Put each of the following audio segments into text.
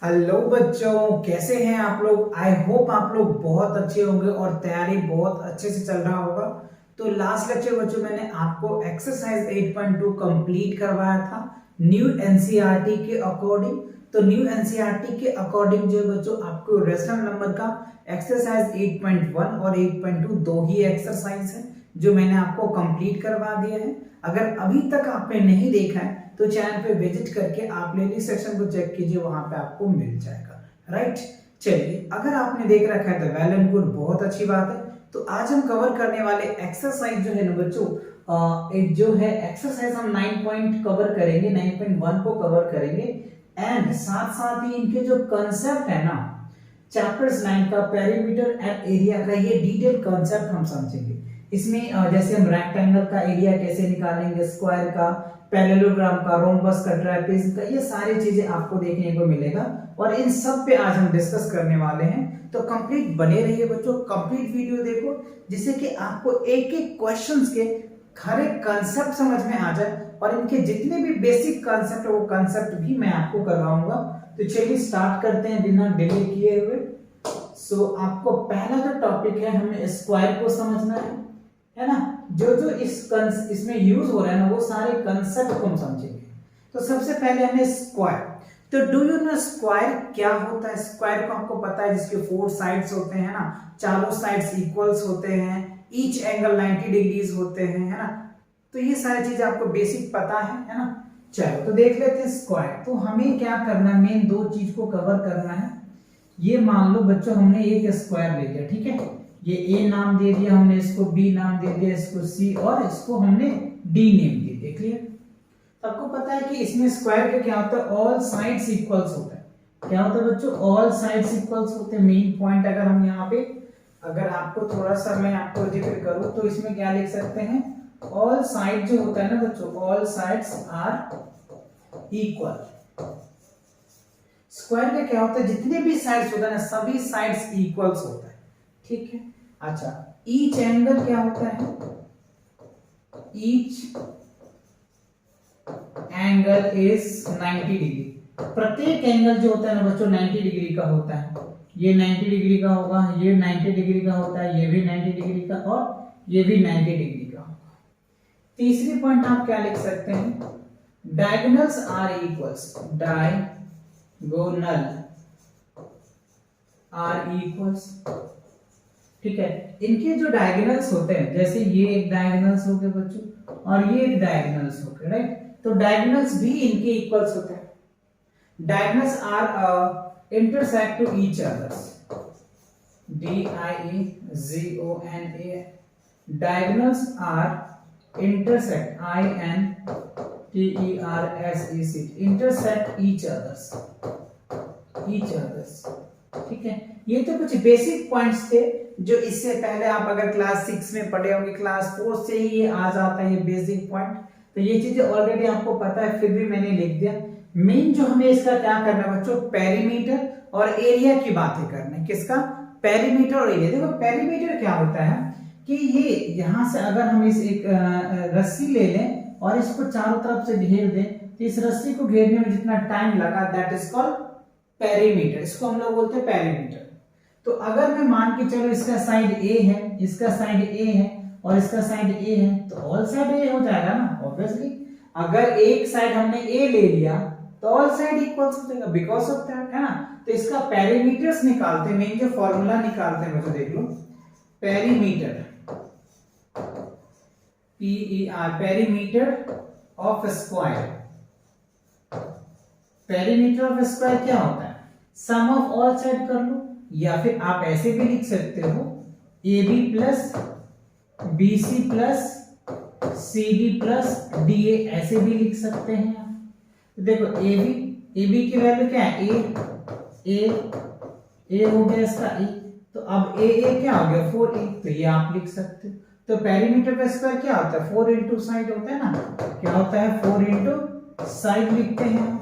Hello बच्चों, कैसे हैं आप लोग। आई होप आप लोग बहुत अच्छे होंगे और तैयारी बहुत अच्छे से चल रहा होगा। तो लास्ट लेक्चर बच्चों मैंने आपको एक्सरसाइज 8.2 कंप्लीट करवाया था न्यू एनसीईआरटी के अकॉर्डिंग। तो न्यू एनसीईआरटी के अकॉर्डिंग जो बच्चों आपको रेशनल नंबर का एक्सरसाइज 8.1 और 8.2 दो ही एक्सरसाइज है जो मैंने आपको कंप्लीट करवा दिया है। अगर अभी तक आपने नहीं देखा है तो चैनल पे विजिट करके आप प्लेलिस्ट सेक्शन को चेक कीजिए, वहां पे आपको मिल जाएगा। राइट, चलिए अगर आपने देख रखा है तो वेल एंड गुड, बहुत अच्छी बात है। तो आज हम कवर करने वाले एक्सरसाइज जो है ना बच्चों, एक जो है एक्सरसाइज हम 9 पॉइंट कवर करेंगे, 9.1 को कवर करेंगे एंड साथ साथ ही इनके जो कंसेप्ट है ना चैप्टर्स 9 का पेरीमीटर एंड एरिया का ये डिटेल कंसेप्ट हम समझेंगे। इसमें जैसे हम रेक्टेंगल का एरिया कैसे निकालेंगे, स्क्वायर का, पैरेललोग्राम का, रोम्बस का, ट्रापेज का, ये सारी चीजें आपको देखने को मिलेगा और इन सब पे आज हम डिस्कस करने वाले हैं। तो कंप्लीट बने रहिए बच्चों, कंप्लीट वीडियो देखो जिससे कि आपको एक एक क्वेश्चंस के हर एक कंसेप्ट समझ में आ जाए और इनके जितने भी बेसिक कंसेप्ट है वो कंसेप्ट भी मैं आपको करवाऊंगा। तो चलिए स्टार्ट करते हैं बिना डिले किए हुए। सो आपको पहला जो टॉपिक है हमें स्क्वायर को समझना है ना। जो जो इसमें यूज हो रहा है ना वो सारे कंसेप्ट को हम समझेंगे। तो सबसे पहले हमें स्क्वायर, तो डू यू नो स्क्वायर क्या होता है। स्क्वायर को आपको पता है जिसके 4 साइड्स होते हैं ना, चारों साइड्स इक्वल्स होते हैं, ईच एंगल 90 डिग्रीज होते हैं, है ना। तो ये सारी चीजें आपको बेसिक पता है ना। चलो तो देख लेते हैं स्क्वायर। तो हमें क्या करना है, मेन दो चीज को कवर करना है। ये मान लो बच्चों हमने एक स्क्वायर ले लिया, ठीक है, ये ए नाम दे दिया हमने, इसको बी नाम दे दिया, इसको सी और इसको हमने डी नेम दे दिया, क्लियर। तो आपको पता है कि इसमें स्क्वायर का क्या होता है, ऑल साइड्स इक्वल्स होता है। क्या होता है बच्चों, ऑल साइड्स इक्वल्स होते हैं। मेन पॉइंट अगर हम यहाँ पे, अगर आपको थोड़ा सा मैं आपको जिक्र करूं तो इसमें क्या लिख सकते हैं, ऑल साइड जो होता है ना बच्चों, all sides are equal. Square का क्या होता है, जितने भी साइड्स होता है ना सभी साइड्स इक्वल्स होता है, ठीक है। अच्छा, ईच एंगल क्या होता है, ईच एंगल इज 90 डिग्री। प्रत्येक एंगल जो होता है ना बच्चों 90 डिग्री का होता है। ये 90 डिग्री का होगा, ये 90 डिग्री का होता है, ये भी 90 डिग्री का और ये भी 90 डिग्री का होगा। तीसरी पॉइंट आप क्या लिख सकते हैं, diagonals are equals, diagonal are equals, ठीक है। इनके जो डायगोनल्स होते हैं, जैसे ये एक डायगोनल्स हो गए बच्चों और ये एक डायगोनल्स हो गए, राइट। तो डायगोनल्स भी इनके इक्वल्स होते हैं। Diagonals are intersect to each others, DIEGONA, diagonals are intersect, INTERSECT, intersect each others, ठीक है। ये तो कुछ बेसिक पॉइंट्स थे जो इससे पहले आप अगर क्लास 6 में पढ़े होंगे, क्लास 4 से ही ये आ जाता है ये बेसिक पॉइंट। तो ये चीजें ऑलरेडी आपको पता है, फिर भी मैंने लिख दिया। मेन जो हमें इसका क्या करना है बच्चों, पेरीमीटर और एरिया की बातें करना है। किसका, पेरीमीटर और एरिया। देखो पेरीमीटर क्या होता है कि ये यहां से अगर हम इस एक रस्सी ले लें और इसको चारों तरफ से घेर दें तो इस रस्सी को घेरने में जितना टाइम लगा दैट इज कॉल्ड पेरीमीटर। इसको हम लोग बोलते हैं पेरीमीटर। तो अगर मैं मान के चलो इसका साइड ए है, इसका साइड ए है और इसका साइड ए है, तो ऑल साइड ए हो जाएगा ना ऑब्वियसली। अगर एक साइड हमने ए ले लिया तो ऑल साइड इक्वल्स हो जाएगा बिकॉज ऑफ दैट, है ना। तो इसका पेरीमीटर्स निकालते हैं, मेन जो फॉर्मूला निकालते हैं बच्चों देख लो, perimeter, PER, perimeter of square. Perimeter of square क्या होता है, सम ऑफ ऑल साइड कर लो, या फिर आप ऐसे भी लिख सकते हो AB plus BC plus CD plus DA, ऐसे भी लिख सकते हैं। तो देखो AB की वैल्यू क्या है, A हो गया इसका E, तो अब A क्या हो गया 4A, तो ये आप लिख सकते हो। तो पेरीमीटर का स्क्वायर क्या होता है, 4 इंटू साइड होता है ना, क्या होता है 4 इंटू साइड लिखते हैं,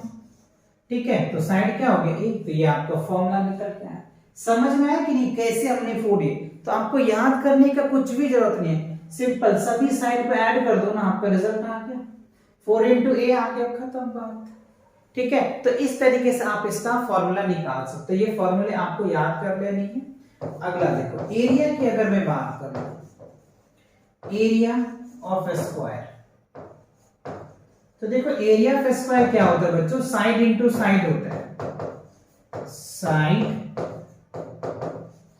ठीक है। तो साइड क्या हो गया 1, तो ये आपका फॉर्मूला निकल के आया। समझ में आया कि नहीं कैसे हमने 4A। तो आपको याद करने का कुछ भी जरूरत नहीं है, सिंपल सभी साइड को ऐड कर दो ना, आपका रिजल्ट आ गया, 4 इंटू A आ गया, खत्म बात। ठीक है, तो इस तरीके से आप इसका फॉर्मूला निकाल सकते हो। ये फॉर्मूले आपको याद कर लेनी है। अगला देखो, एरिया की अगर मैं बात करूं, एरिया ऑफ स्क्वायर, तो देखो एरिया ऑफ स्क्वायर क्या होता है बच्चों, साइड इंटू साइड होता है, साइड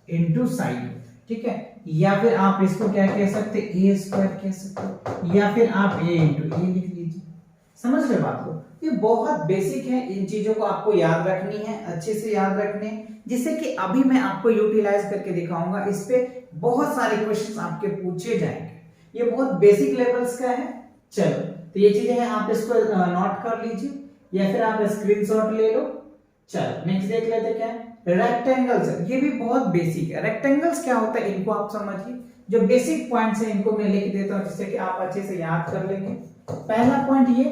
इंटू साइड, ठीक है। या फिर आप इसको क्या कह सकते, ए स्क्वायर कह सकते, या फिर आप ए इंटू ए लिख लीजिए। समझ रहे बात को, ये बहुत बेसिक है, इन चीजों को आपको याद रखनी है, अच्छे से याद रखने, जिससे कि अभी मैं आपको यूटिलाइज करके दिखाऊंगा। इस पे बहुत सारे क्वेश्चंस आपके पूछे जाएंगे, ये बहुत बेसिक लेवल्स का है। चलो, तो ये चीजें हैं, आप इसको नोट कर लीजिए या फिर आप स्क्रीनशॉट ले लो। चलो नेक्स्ट देख लेते क्या है, रेक्टेंगल्स। ये भी बहुत बेसिक है। रेक्टेंगल्स क्या होता है इनको आप समझिए, जो बेसिक पॉइंट्स है इनको मैं लिख देता हूं जिससे कि आप अच्छे से याद कर लेंगे। पहला पॉइंट ये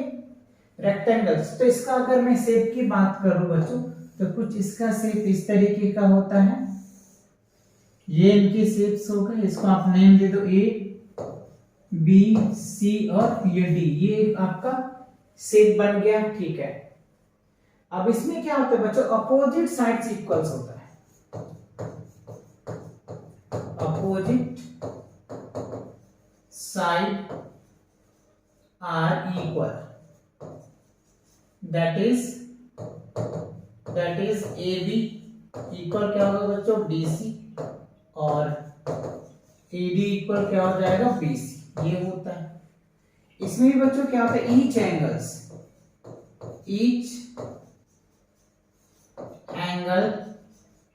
रेक्टेंगल्स, तो इसका अगर मैं शेप की बात करूं बच्चों, तो कुछ इसका शेप इस तरीके का होता है, ये इनकी शेप्स हो गए, इसको आप नेम दे दो ए बी सी और ये डी, ये आपका शेप बन गया, ठीक है। अब इसमें क्या होता है बच्चों, अपोजिट साइड्स इक्वल्स होता है, opposite side are equal, that is A B equal क्या होगा बच्चों, बी सी, और ए डी इक्वल क्या हो जाएगा, बी सी, ये होता है। इसमें भी बच्चों क्या होता है, each angles, each angle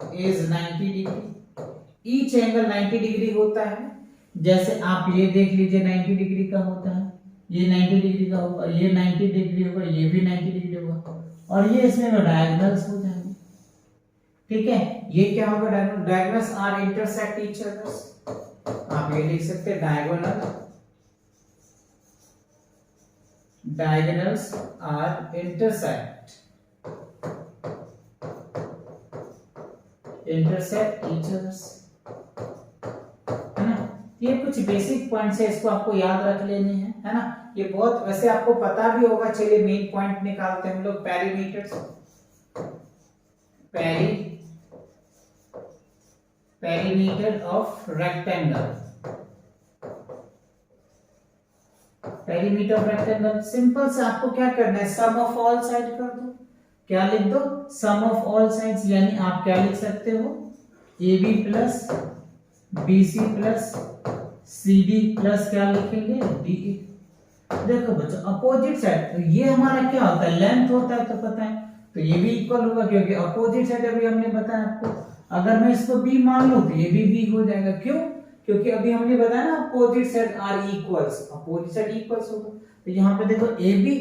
is 90 degree, each angle 90 degree होता है। जैसे आप ये देख लीजिए 90 डिग्री का होता है, ये 90 डिग्री का होगा, ये 90 डिग्री होगा, ये भी 90 डिग्री होगा, और ये इसमें डायगोनल्स हो जाएंगे, ठीक है। ये क्या होगा, diagonals are intersect each others, आप ये लिख सकते हैं diagonals are intersect each others, है ना। ये कुछ बेसिक पॉइंट्स है, इसको आपको याद रख लेने हैं, है ना। ये बहुत वैसे आपको पता भी होगा। चलिए मेन पॉइंट निकालते हैं हम लोग, perimeter of rectangle, perimeter of rectangle simple से आपको क्या करना है, सम ऑफ ऑल साइड कर दो, क्या लिख दो, सम ऑफ ऑल साइड्स, यानी आप क्या लिख सकते हो, A B plus B C plus C D plus क्या लिखेंगे, डी ए। देखो बच्चों अपोजिट साइड, तो ये हमारा क्या होता है, लेंथ होता है, तो पता है, तो ये भी इक्वल होगा क्योंकि अपोजिट साइड अभी हमने बताया आपको। अगर मैं इसको बी मान लूं तो ये भी बी हो जाएगा, क्यों, क्योंकि अभी हमने बताया ना opposite side are equals, opposite side equals होगा। तो यहाँ पे देखो ए बी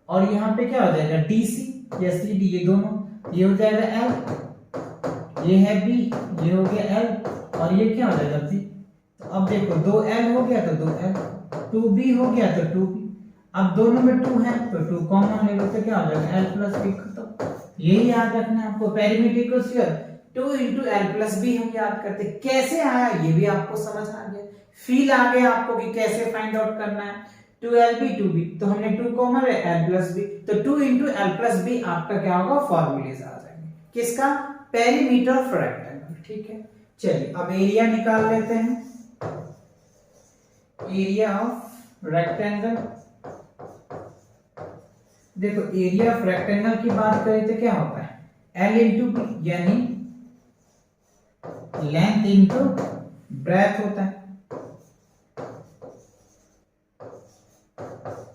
और यहाँ पे क्या हो जाएगा, डी सी या सी डी, ये दोनों, ये हो जाएगा एल, ये है बी, ये हो गया एल, और ये क्या हो जाएगा बी। तो अब देखो 2l हो गया तो 2l, 2b हो गया तो 2b, अब दोनों में 2 है तो 2 कॉमन ले लो, तो क्या हो जाएगा l प्लस b खत्म। यही याद रखना है आपको, perimeter equals 2 into l plus b हम याद करते, कैसे आया ये भी आपको समझ आ गया, फील आ गया आपको कि कैसे फाइंड आउट करना है। 2lb 2b, तो हमने 2 कॉमन है l plus b, तो 2 into l plus b आपका क्या होगा, फॉर्मूलेज आ जाएंगे किसका, पेरीमीटर ऑफ रेक्टेंगल, ठीक है। चलिए अब एरिया निकाल लेते हैं, एरिया ऑफ रेक्टेंगल। देखो एरिया ऑफ रेक्टेंगल की बात करें तो क्या होता है, l into b, यानी लेंथ इंटू ब्रेथ होता है,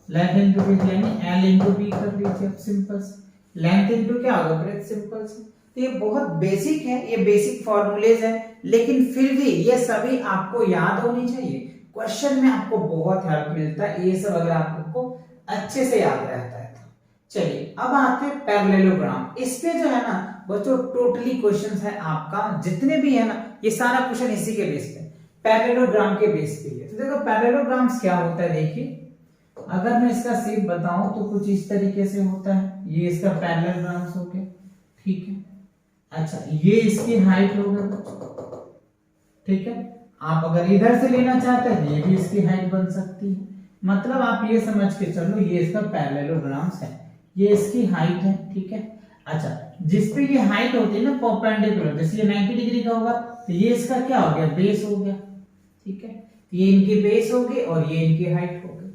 लेंथ इंटू बी यानी एल इंटू बी कर लीजिए अब सिंपल से, लेंथ इंटू क्या होगा ब्रेथ, सिंपल से। तो ये बहुत बेसिक है, ये बेसिक फॉर्मूलेज है, लेकिन फिर भी ये सभी आपको याद होनी चाहिए, क्वेश्चन में आपको बहुत हेल्प मिलता है ये सब अगर आपको अच्छे से याद रहता है तो। चलिए अब आते हैं पैरेललोग्राम। इस पे जो है ना बच्चों टोटली क्वेश्चन है आपका, जितने भी है ना ये सारा क्वेश्चन इसी के बेस पे, पैरेललोग्राम के बेस पे है। तो देखो पैरेललोग्राम्स क्या होता है, देखिए अगर मैं इसका शेप बताऊं तो कुछ इस तरीके से होता है, ये इसका पैरेललोग्राम्स हो गया, ठीक है। अच्छा ये इसकी हाइट हो गई बच्चों, ठीक है। आप अगर इधर से लेना चाहते हैं ये भी इसकी हाइट बन सकती है, मतलब आप ये समझ के चलो ये इसका पैरेललोग्राम्स है। ये इसकी हाइट है, ठीक है। अच्छा, जिस पे ये हाइट होती है ना परपेंडिकुलर, जैसे ये 90 डिग्री का होगा तो ये इसका क्या हो गया, बेस हो गया, ठीक है। ये इनकी बेस होगी और ये इनकी हाइट होगी।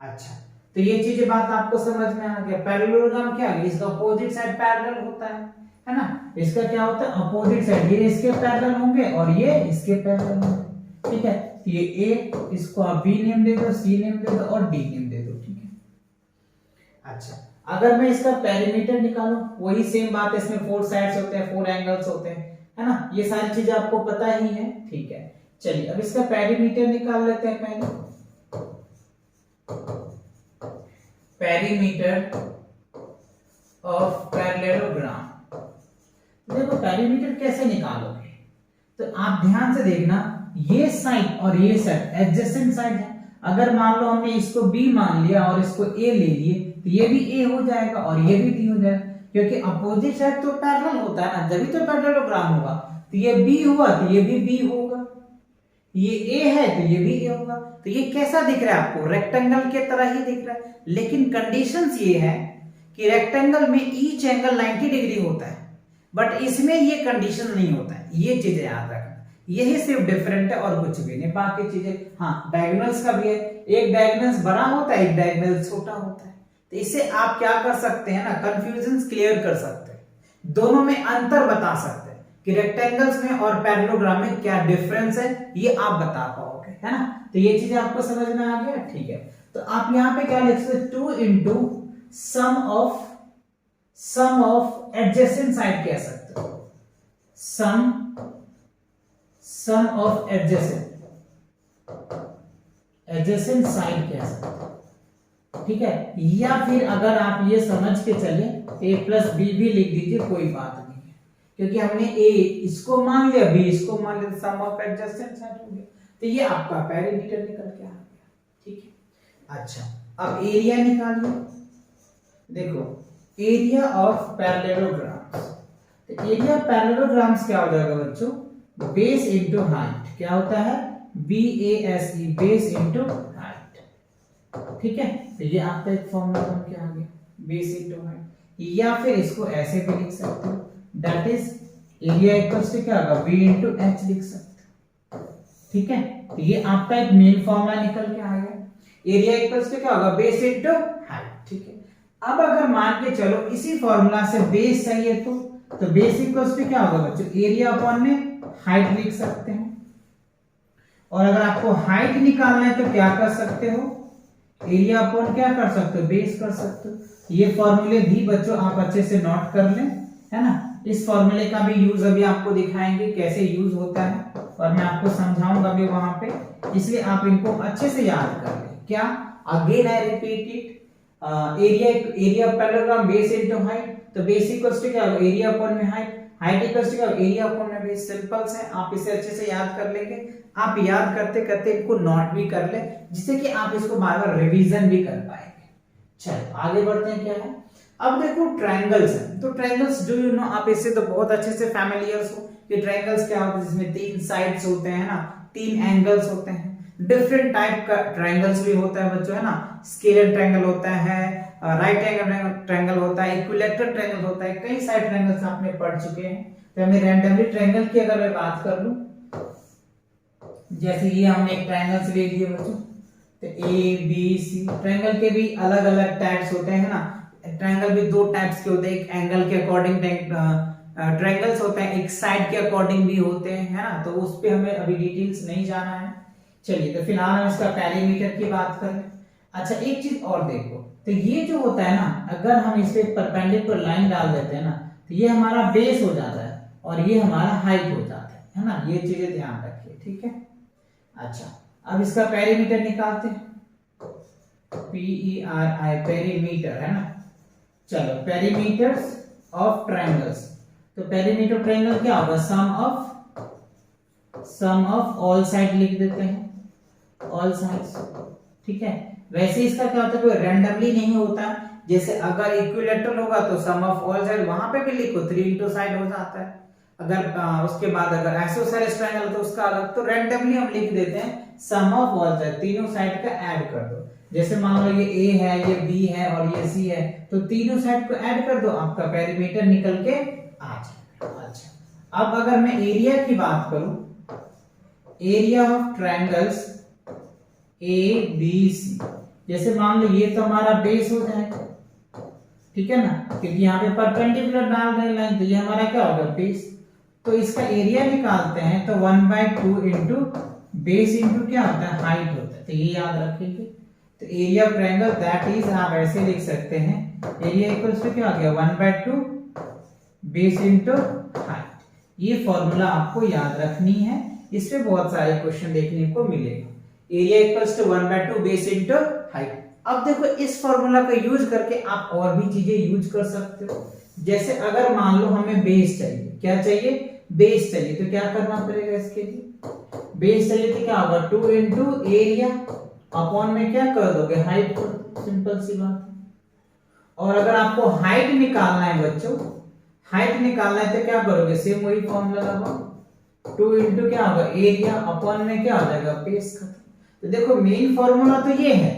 अच्छा, तो ये चीजें बात आपको समझ में आ गया। पैरेललोग्राम क्या है, इसका अपोजिट साइड पैरेलल होता है ना। इसका क्या होता है, अपोजिट साइड, ये इसके पैरेलल होंगे और ये इसके पैरेलल होंगे, ठीक है। तो ये ए, इसको आप बी नेम दे दो, सी नेम दे दो और डी नेम दे दो, ठीक है। अच्छा, अगर मैं इसका पेरीमीटर निकालूं, वही सेम बात है, इसमें 4 साइड्स होते हैं, 4 एंगल्स होते हैं, है ना। ये सारी चीजें आपको पता ही है, ठीक है। चलिए अब इसका पेरीमीटर निकाल लेते हैं पहले। Perimeter of parallelogram. देखो पेरीमीटर कैसे निकालोगे, तो आप ध्यान से देखना, ये साइड और ये साइड एडजेसेंट साइड है। अगर मान लो हमने इसको बी मान लिया और इसको ए ले लिए, तो ये भी ए हो जाएगा और ये भी डी हो जाएगा, क्योंकि अपोजिट साइड तो पैरेलल होता है ना, जब तो पैरेललोग्राम होगा। तो ये बी हुआ तो ये भी बी होगा, ये ए है तो ये भी ए होगा। तो ये कैसा दिख रहा है आपको, रेक्टेंगल के तरह ही दिख रहा है। लेकिन कंडीशंस ये है कि रेक्टेंगल में ईच एंगल 90 डिग्री होता है, बट इसमें ये कंडीशन नहीं होता है। ये चीजें याद रखना, यही सिर्फ डिफरेंट है और कुछ भी नहीं, बाकी चीजें। हाँ, डायगोनल्स का भी है, एक डायगोनल्स बड़ा होता है, एक डायगोनल छोटा होता है। तो इससे आप क्या कर सकते हैं ना, कंफ्यूजन क्लियर कर सकते हैं, दोनों में अंतर बता सकते हैं कि रेक्टेंगल्स में और पैरेललोग्राम में क्या डिफरेंस है, ये आप बता पाओगे, है ना। तो ये चीजें आपको समझ में आ गया, ठीक है। तो आप यहाँ पे क्या लिख सकते, 2 into sum of adjacent side कह सकते हो, सम ऑफ एडजेसेंट साइड कह सकते हो, ठीक है। या फिर अगर आप ये समझ के चले a प्लस बी भी लिख दीजिए, कोई बात नहीं है, क्योंकि हमने a इसको मान लिया, b इसको मान लिया, सम ऑफ एडजेसेंट साइड हो गया। तो ये आपका पेरीमीटर निकल के आ गया, ठीक है। अच्छा, अब एरिया निकालिए। देखो एरिया ऑफ पैरेललोग्राम्स, तो एरिया पैरेललोग्राम्स क्या हो जाएगा बच्चों, बेस इनटू हाइट। क्या होता है, BASE, बेस इनटू हाइट, ठीक है। तो ये आपका एक फॉर्मूला बन के आ गया, बेस इनटू हाइट। या फिर इसको ऐसे भी लिख सकते हो, that is area equals to क्या होगा, B इनटू H लिख सकते हो, ठीक है। तो ये आपका एक मेन फॉर्मूला निकल के आ गया, एरिया इक्वल्स टू क्या होगा, बेस इनटू हाइट, ठीक है। अब अगर मान के चलो इसी फॉर्मूला से बेस सही है तो बेस इक्वल्स टू क्या होगा बच्चों, एरिया अपॉन में हाइट लिख सकते हैं। और अगर आपको हाइट निकालना है तो क्या कर सकते हो, एरिया अपॉन क्या कर सकते हो, बेस कर सकते हो। ये फॉर्मूले भी बच्चों आप अच्छे से नोट कर लें, है ना। इस फॉर्मूले का भी यूज अभी आपको दिखाएंगे कैसे यूज होता है, और मैं आपको समझाऊंगा भी वहां पे, इसलिए आप इनको अच्छे से याद कर लें। क्या, again I repeat it, area of parallelogram base into height. तो बेस इक्वल्स टू क्या होगा, एरिया अपॉन में हाइट, हाइट इक्वल्स टू क्या होगा, एरिया अपॉन में बेस। सिंपल है, आप इसे अच्छे से याद कर लेंगे। आप याद करते करते इनको नोट भी कर ले, जिससे कि आप इसको बार बार रिवीजन भी कर पाएंगे। चलो आगे बढ़ते हैं, क्या है। अब देखो ट्रायंगल्स है, तो ट्रायंगल्स डू यू नो, आप इससे तो बहुत अच्छे से फैमिलियर हो कि ट्रायंगल्स क्या होते हैं, जिसमें 3 साइड्स होते हैं ना, 3 एंगल्स होते हैं। डिफरेंट टाइप का ट्रायंगल्स भी होता है बच्चों, है ना। स्केलर ट्रायंगल होता है, राइट एंगल ट्रायंगल होता है, इक्विलैटरल ट्रायंगल होता है, कई सारे ट्रायंगल्स आपने पढ़ चुके हैं। तो हमें रैंडमली ट्रायंगल की अगर मैं बात कर लूं, जैसे ये हमने एक ट्रायंगल से ले लिए बच्चों, तो ABC ट्रायंगल के भी अलग अलग टाइप्स होते हैं ना। ट्रायंगल भी 2 टाइप्स के होते हैं, एक एंगल के अकॉर्डिंग ट्रायंगल्स होते हैं, एक साइड के अकॉर्डिंग भी होते हैं, है ना। तो उस पे हमें अभी डिटेल्स नहीं जाना है। चलिए तो फिलहाल हम इसका पेरीमीटर की बात करें। अच्छा, एक चीज और देखो, तो ये जो होता है ना, अगर हम इस पे परपेंडिकुलर लाइन डाल देते हैं ना, तो ये हमारा बेस हो जाता है और ये हमारा हाइट हो जाता है ना। ये चीजें ध्यान रखिए, ठीक है। अच्छा, अब इसका पेरीमीटर निकालते हैं, PERI पेरीमीटर, है ना। चलो, पेरीमीटर्स ऑफ ट्रायंगल्स, तो पेरीमीटर ट्रायंगल क्या होगा, सम ऑफ ऑल साइड लिख देते हैं, ऑल साइड्स, ठीक है। वैसे इसका क्या होता है, कोई रैंडमली नहीं होता। जैसे अगर इक्विलैटरल होगा तो सम ऑफ ऑल साइड, वहां पे भी लिखो 3 इंटू साइड हो जाता है। अगर उसके बाद अगर आइसोसेलेस ट्रायंगल तो उसका अलग, तो रैंडमली हम लिख देते हैं सम ऑफ ऑल साइड, तीनों साइड का ऐड कर दो। जैसे मान लो ये ए है, ये बी है और ये सी है, तो तीनों साइड को ऐड कर दो, आपका पेरीमीटर निकल के आ जाएगा। अच्छा, अब अगर मैं एरिया की बात करूं, area of triangles A B C, जैसे मान लो ये तो हमारा बेस हो जाएगा, ठीक है ना, क्योंकि यहाँ पे परपेंडिकुलर डाल रहे लाइन, तो ये हमारा क्या होगा, बेस। तो इसका एरिया निकालते हैं तो 1/2 इंटू बेस इंटू क्या होता है, हाइट होता है, तो ये याद रखेंगे। तो area of triangle that is, आप ऐसे लिख सकते हैं, एरिया इक्वल्स टू क्या हो गया, 1/2 बेस इंटू हाइट। ये फॉर्मूला आपको याद रखनी है, इस पे बहुत सारे क्वेश्चन देखने को मिलेगा। Area equals to 1/2 base into height. अब देखो इस फॉर्मूला का यूज करके आप और भी चीजें यूज कर सकते हो। जैसे अगर मान लो हमें बेस चाहिए, क्या चाहिए, बेस चाहिए, तो क्या करना पड़ेगा इसके लिए, बेस चाहिए तो क्या होगा, 2 इंटू एरिया अपॉन में क्या कर दोगे, हाइट को, सिंपल सी बात। और अगर आपको हाइट निकालना है बच्चों, हाइट निकालना है तो क्या करोगे, सेम वही फॉर्मूला लगाओ, 2 इंटू क्या होगा, एरिया अपॉन में क्या हो जाएगा, बेस खत्म। तो देखो मेन फॉर्मूला तो ये है,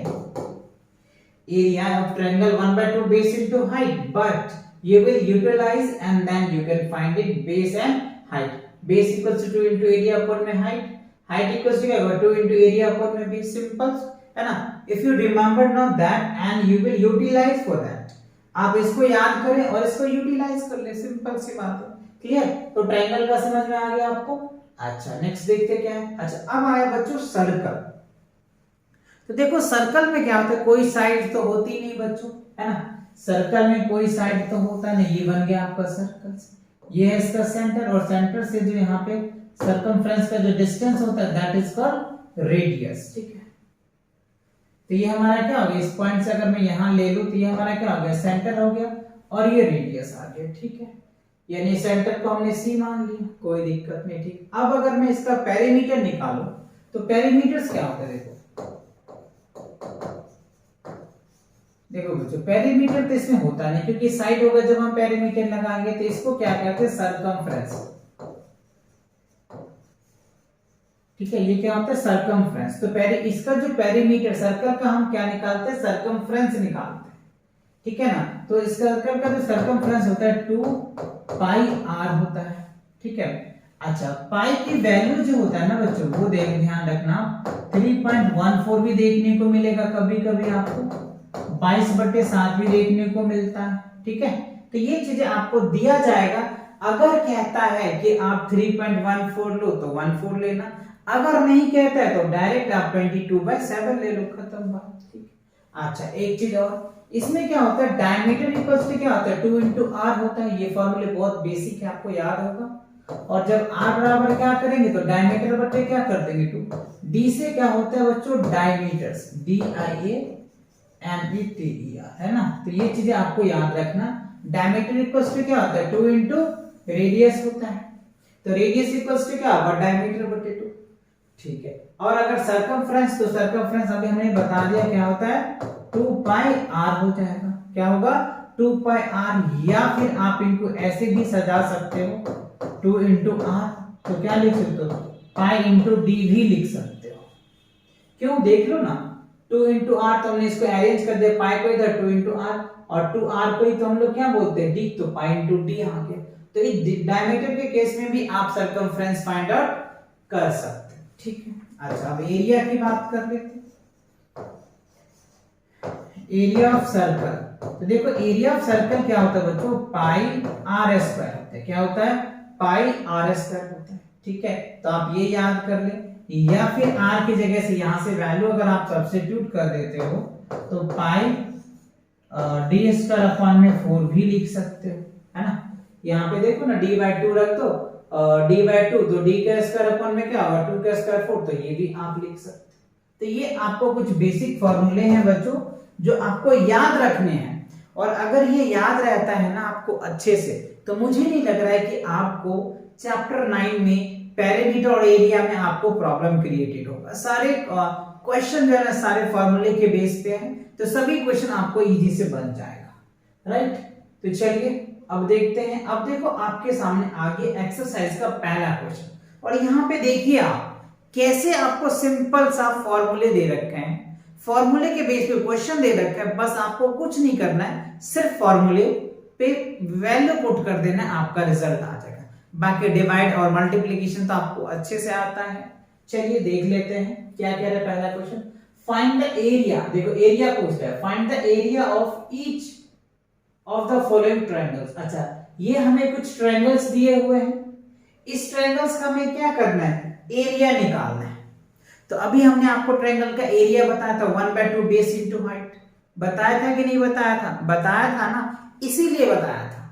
area of triangle 1/2 base into height, but you will utilize and then you can find it base and height. Base equals to 2 into area upon में height, height equals to क्या होगा, 2 into area upon में base, simple है ना। If you remember now that and you will utilize for that, आप इसको याद करें और इसको यूटिलाइज कर ले, सिंपल सी बात है, क्लियर। तो ट्रायंगल का समझ में आ गया आपको। अच्छा नेक्स्ट देखते क्या है। अच्छा अब आया बच्चों सर्कल। तो देखो सर्कल में क्या होता है, कोई साइड तो होती नहीं बच्चों, है ना, सर्कल में कोई साइड तो होता नहीं। ये बन गया आपका सर्कल, ये है इसका सेंटर, और सेंटर से जो यहाँ पे सर्कमफ्रेंस का जो डिस्टेंस होता है दैट इज कॉल्ड रेडियस, ठीक है। तो ये हमारा क्या हो गया, इस पॉइंट से अगर मैं यहाँ ले लूं तो ये हमारा क्या हो गया, सेंटर हो गया, और ये रेडियस आ गया, ठीक है। यानी सेंटर को हमने सी मान लिया, कोई दिक्कत नहीं, ठीक। अब अगर मैं इसका पेरीमीटर निकालूं तो पेरीमीटर्स क्या होता है, देखो बच्चों पेरीमीटर तो इसमें होता नहीं, क्योंकि साइड होगा जब हम पेरीमीटर लगाएंगे, तो इसको क्या कहते हैं, सर्कमफ्रेंस, ठीक है। ये क्या होता है, सर्कमफ्रेंस। तो इसका जो पेरीमीटर सर्कल का हम क्या निकालते हैं, सर्कमफ्रेंस निकालते हैं, ठीक है ना। तो इस सर्कल का जो सर्कमफ्रेंस होता है 2πr होता है, ठीक है। अच्छा पाई की वैल्यू जो होता है ना बच्चों, वो ध्यान रखना, 3.14 भी देखने को मिलेगा कभी कभी आपको, 22/7 भी देखने को मिलता है, ठीक है। तो ये चीजें आपको दिया जाएगा। अगर कहता है कि आप 3.14 लो तो 14 लेना, अगर नहीं कहता है तो डायरेक्ट आप 22/7 ले लो, खत्म बात, ठीक। अच्छा एक चीज और, इसमें क्या होता है, डायमीटर इक्वल्स टू क्या होता है, 2 into r होता है। ये फॉर्मूले बहुत बेसिक है, आपको याद होगा। और जब r बराबर क्या करेंगे, तो डायमीटर बटे क्या कर देंगे 2। d से क्या होता है बच्चों, डायमीटर्स, DIAMETER, है ना। तो ये चीजें आपको याद रखना। डायमीटर इक्वल्स टू क्या होता है, 2 into रेडियस होता है। तो रेडियस इक्वल्स टू क्या होगा, डायमीटर बटे 2, ठीक है। और अगर सर्कमफ्रेंस, तो सर्कमफ्रेंस अभी हमने बता दिया क्या होता है, 2πr हो जाएगा, क्या होगा, 2πr। या फिर आप इनको ऐसे भी सजा सकते हो, 2 into r, तो क्या लिख सकते हो, पाई into d भी लिख सकते हो। क्यों, देख लो ना, 2 into r तो हमने इसको अरेंज कर दिया, पाई को इधर 2 into r, और 2r को ही तो हम लोग क्या बोलते हैं, d, तो पाई into d आ गया। तो इस डायमीटर के केस में भी आप सर्कमफ्रेंस फाइंड आउट कर सकते हैं, ठीक है। अच्छा अब एरिया की बात कर लेते हैं, एरिया ऑफ सर्कल। तो देखो एरिया ऑफ सर्कल क्या होता है बच्चों, पाई r स्क्वायर होता है, क्या होता है, पाई r स्क्वायर होता है, ठीक है। तो आप ये याद कर ले, या फिर r की जगह से यहां से वैल्यू अगर आप सब्स्टिट्यूट कर देते हो तो पाई d स्क्वायर अपॉन में 4 भी लिख सकते हो, है ना। यहाँ पे देखो ना d/2 रख दो, d/2, तो d का स्क्वायर अपॉन में क्या होगा, 2 का स्क्वायर 4, तो ये भी आप लिख सकते हो। तो ये आपको कुछ बेसिक फॉर्मूले हैं बच्चों जो आपको याद रखने हैं, और अगर ये याद रहता है ना आपको अच्छे से, तो मुझे नहीं लग रहा है कि आपको चैप्टर 9 में पेरीमीटर और एरिया में आपको प्रॉब्लम क्रिएटेड होगा। सारे क्वेश्चन जो है ना सारे फॉर्मूले के बेस पे हैं, तो सभी क्वेश्चन आपको इजी से बन जाएगा, राइट। तो चलिए अब देखते हैं। अब देखो आपके सामने आगे एक्सरसाइज का पहला क्वेश्चन, और यहाँ पे देखिए आप कैसे आपको सिंपल सा फॉर्मूले दे रखे हैं। फॉर्मूले के बेस पे क्वेश्चन दे रखा है, बस आपको कुछ नहीं करना है, सिर्फ फॉर्मूले पे वैल्यू पुट कर देना है, आपका रिजल्ट आ जाएगा। बाकी डिवाइड और मल्टीप्लिकेशन तो आपको अच्छे से आता है। चलिए देख लेते हैं क्या कह रहा है पहला क्वेश्चन। फाइंड द एरिया, देखो एरिया पूछता है, find the area of each of the following triangles. अच्छा, ये हमें कुछ ट्रायंगल्स दिए हुए हैं, इस ट्रायंगल्स का हमें क्या करना है, एरिया निकालना है। तो अभी हमने आपको ट्रायंगल का एरिया बताया था 1/2 बेस इनटू हाइट, बताया था कि नहीं बताया था, बताया था ना, इसीलिए बताया था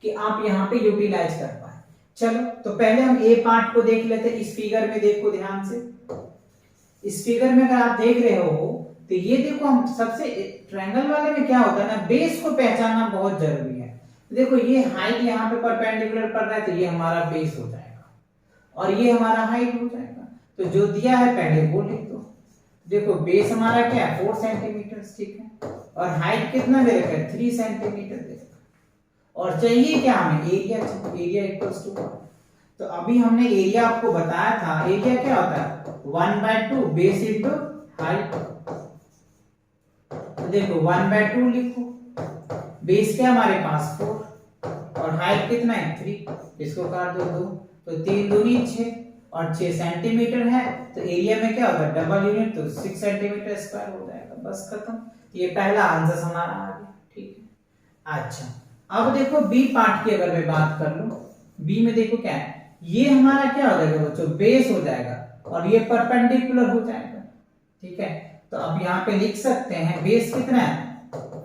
कि आप यहां पे यूटिलाइज कर पाए। चलो तो पहले हम ए पार्ट को देख लेते हैं। इस फिगर में देखो ध्यान से, इस फिगर में अगर आप देख रहे हो तो ये देखो, हम सबसे ट्रायंगल वाले में क्या होता है ना, बेस को पहचानना बहुत जरूरी है। देखो ये हाइट यहाँ पे परपेंडिकुलर पड़ रहा है तो ये हमारा बेस हो जाएगा और ये हमारा हाइट हो जाएगा। तो जो दिया है पहले वो लिख दो। देखो बेस हमारा क्या है 4 सेंटीमीटर, ठीक है, और हाइट कितना दे रखा है 3 सेंटीमीटर दे रखा है, और चाहिए क्या हमें, एरिया। एरिया इक्वल्स टू, तो अभी हमने एरिया आपको बताया था, एरिया क्या होता है 1/2 बेस इनटू हाइट। तो देखो 1/2 लिखो, बेस क्या हमारे पास 4 और हाइट कितना है 3, इसको काट दो 2, तो 3 दूनी 6 और 6 सेंटीमीटर है, तो एरिया में क्या होगा डबल यूनिट, तो 6 सेंटीमीटर स्क्वायर हो जाएगा, बस खत्म। ये पहला आंसर हमारा आ गया, ठीक है। अच्छा, अब देखो बी पार्ट की अगर मैं बात कर लूं, बी में देखो क्या है, ये हमारा क्या हो जाएगा बच्चों, बेस हो जाएगा और ये परपेंडिकुलर हो जाएगा, ठीक है। तो अब यहाँ पे लिख सकते हैं बेस कितना है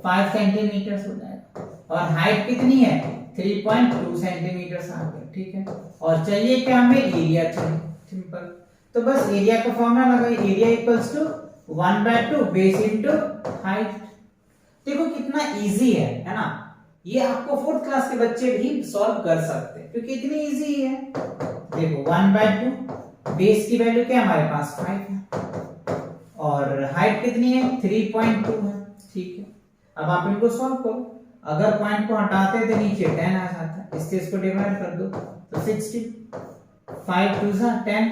5 सेंटीमीटर हो जाएगा और हाइट कितनी है 3.2 सेंटीमीटर आ गया, ठीक है। और चाहिए क्या हमें, एरिया चाहिए, सिंपल। तो बस एरिया का फॉर्मूला लगाइए, area equals to 1/2 base into height. देखो कितना इजी है ना, ये आपको 4th क्लास के बच्चे भी सॉल्व कर सकते हैं क्योंकि इतनी इजी है। देखो 1/2 बेस की वैल्यू क्या हमारे पास 5 है और हाइट कितनी है 3.2 है, ठीक है। अब आप इनको सॉल्व करो, अगर पॉइंट को हटाते हैं तो नीचे 10 आ जाता है, इससे इसको डिवाइड कर दो तो 60, 5 2 जा 10,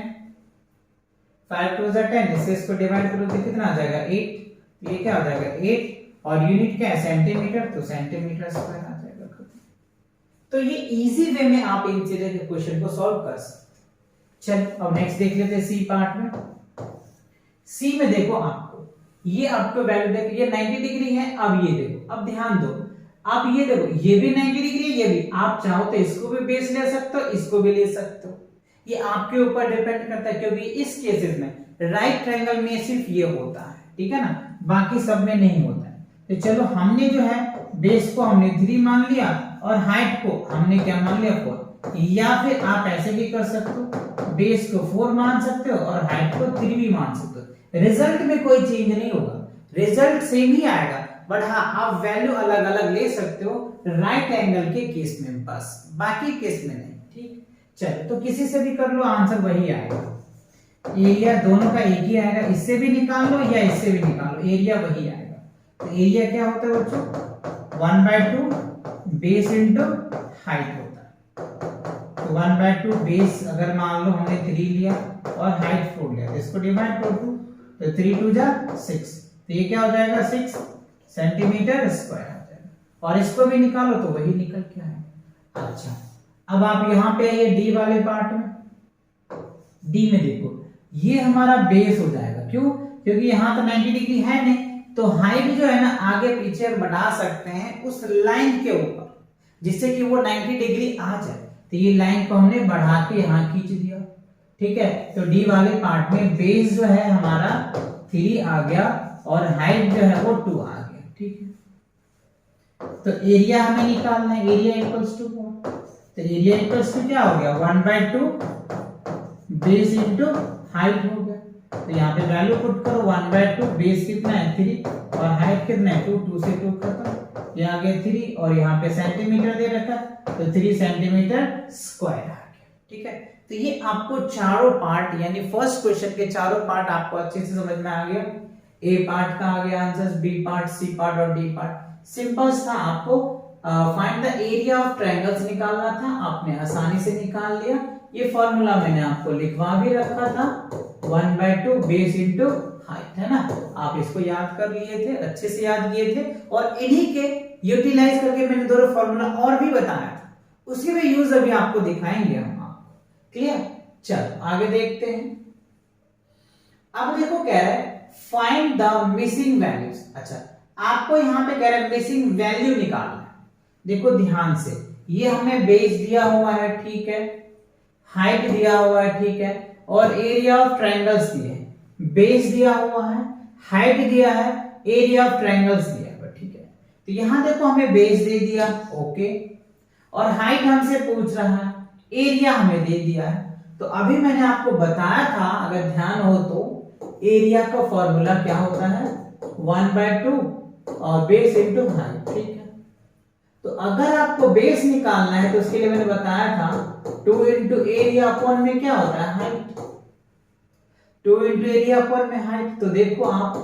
5 2 जा 10, इससे इसको डिवाइड करो तो कितना आ जाएगा 8, ये क्या हो जाएगा 8 और यूनिट क्या है सेंटीमीटर, तो सेंटीमीटर स्क्वायर आ जाएगा। तो ये इजी वे में आप इन चीजों के क्वेश्चन को सॉल्व कर सकते। चलो अब नेक्स्ट देख लेते हैं सी पार्ट में। सी में देखो आपको ये आपको वैल्यू देखो, ये 90 डिग्री है। अब ये देखो, अब ध्यान दो, अब ये देखो ये भी 90 डिग्री है, ये भी। आप चाहो तो इसको भी बेस ले सकते हो, इसको भी ले सकते हो, ये आपके ऊपर डिपेंड करता है, क्योंकि इस केसेस में राइट ट्रायंगल में सिर्फ ये होता है, ठीक है ना, बाकी सब में नहीं होता है। तो चलो हमने जो है बेस को हमने 3 मान लिया और हाइट को हमने क्या मान लिया 4, या फिर आप ऐसे भी कर सकते हो, बेस को 4 मान सकते हो और हाइट को 3 भी मान सकते हो। रिजल्ट में कोई चेंज नहीं होगा, रिजल्ट सेम ही आएगा, बट हाँ आप वैल्यू अलग अलग ले सकते हो राइट एंगल के केस में, बस बाकी केस में नहीं, ठीक। चलो तो किसी से भी कर लो, आंसर वही आएगा। एरिया दोनों का एक ही आएगा, इससे भी निकाल लो या इससे भी निकाल लो, एरिया वही आएगा। तो एरिया क्या होता है बच्चों 1/2 बेस इनटू हाइट होता है। तो 1/2 बेस अगर मान लो हमने 3 लिया और हाइट 4 लिया, इसको डिवाइड कर दो तो 3 2 जा 6, तो ये क्या हो जाएगा 6 सेंटीमीटर स्क्वायर आ जाएगा। और इसको भी निकालो तो वही निकल के आएगा। अच्छा, अब आप यहाँ पे आइए डी वाले पार्ट में। डी में देखो ये हमारा बेस हो जाएगा, क्यों, क्योंकि यहाँ तो 90 डिग्री है नहीं, तो हाइट जो है ना आगे पीछे बढ़ा सकते हैं उस लाइन के ऊपर, जिससे कि वो 90 डिग्री आ जाए। तो ये लाइन को हमने बढ़ा के यहाँ खींच दिया, ठीक है। तो डी वाले पार्ट में बेस जो है हमारा 3 आ गया और हाइट जो है वो 2 आ गया, ठीक है। तो एरिया हमें निकालना है, एरिया इक्वल्स टू, तो एरिया इक्वल्स टू क्या हो गया 1/2 बेस इनटू हाइट हो गया। तो यहाँ पे वैल्यू पुट करो 1/2, बेस कितना है 3 और हाइट कितना है 2, 2 से 2 खत्म, ये आ गया 3 और यहाँ पे सेंटीमीटर दे रखा तो 3 सेंटीमीटर स्क्वायर आ गया, ठीक है। तो ये आपको चारों पार्ट यानी फर्स्ट क्वेश्चन के चारों पार्ट आपको अच्छे से समझ में आ गया। ए पार्ट का आ गया answer, B part, C part और डी पार्ट। सिंपल था, आपको find the area of triangles निकालना था, आपने आसानी से निकाल लिया। ये फॉर्मूला मैंने आपको लिखवा भी रखा था 1/2 बेस इनटू हाइट, है ना। आप इसको याद कर लिए थे, अच्छे से याद किए थे, और इन्हीं के यूटिलाइज करके मैंने दोनों फॉर्मूला और भी बताया था, उसके भी यूज अभी आपको दिखाएंगे हम आपको। क्लियर? चलो आगे देखते हैं। अब देखो कह रहा है फाइंड द मिसिंग वैल्यूज। अच्छा, आपको यहां पे कह रहा है मिसिंग वैल्यू निकालना है। देखो ध्यान से, ये हमें बेस दिया हुआ है, ठीक है, हाइट दिया हुआ है, ठीक है, और एरिया ऑफ ट्रायंगल्स दिए हैं। बेस दिया हुआ है, हाइट दिया है, एरिया ऑफ ट्रायंगल्स दिया है, ठीक है। तो यहां देखो हमें बेस दे दिया, ओके, और हाइट हमसे पूछ रहा है, एरिया हमें दे दिया है। तो अभी मैंने आपको बताया था, अगर ध्यान हो तो, एरिया का फॉर्मूला क्या होता है, 1/2 और बेस इंटू हाइट, ठीक है। तो अगर आपको बेस निकालना है तो उसके लिए मैंने बताया था 2 इंटू एरिया अपॉन में क्या होता है, हाइट। 2 इंटू एरिया अपॉन में हाइट। तो देखो आप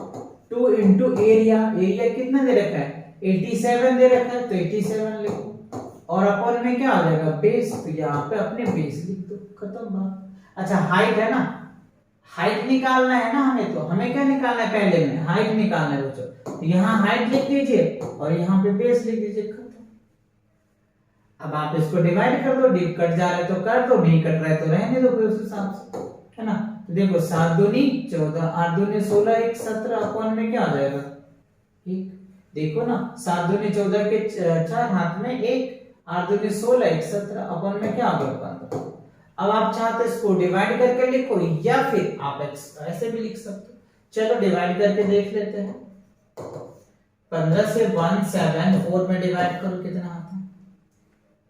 2 इंटू एरिया, एरिया कितना दे रखा है, 87 दे रखा है, तो 87 लिखो, और अपॉन में क्या आ जाएगा, बेस। तो यहाँ पे अपने बेस लिख दो, खत्म बात। अच्छा, हाइट है ना, हाइट निकालना है ना हमें, तो हमें क्या निकालना है, पहले में हाइट निकालना है बच्चों। तो यहाँ हाइट लिख दीजिए और यहाँ पे बेस लिख दीजिए, खत्म। अब आप इसको डिवाइड कर दो, डिव कट जा रहा है तो कर दो, नहीं कट रहा है तो रहने दो, फिर उस हिसाब से, है ना। तो देखो 7 दूनी 14, 8 दूनी 16, 1 17 अपॉन में क्या आ जाएगा, 1। देखो ना, 7 दूनी 14 के 4 हाथ में 1, 8 दूनी 16, 1 17 अपॉन में क्या आ गया, 15। अब आप चाहते इसको डिवाइड करके लिखो, या फिर आप ऐसे भी लिख सकते हो। चलो डिवाइड करके देख लेते हैं। 15 से 174 में डिवाइड करो, कितना आता है,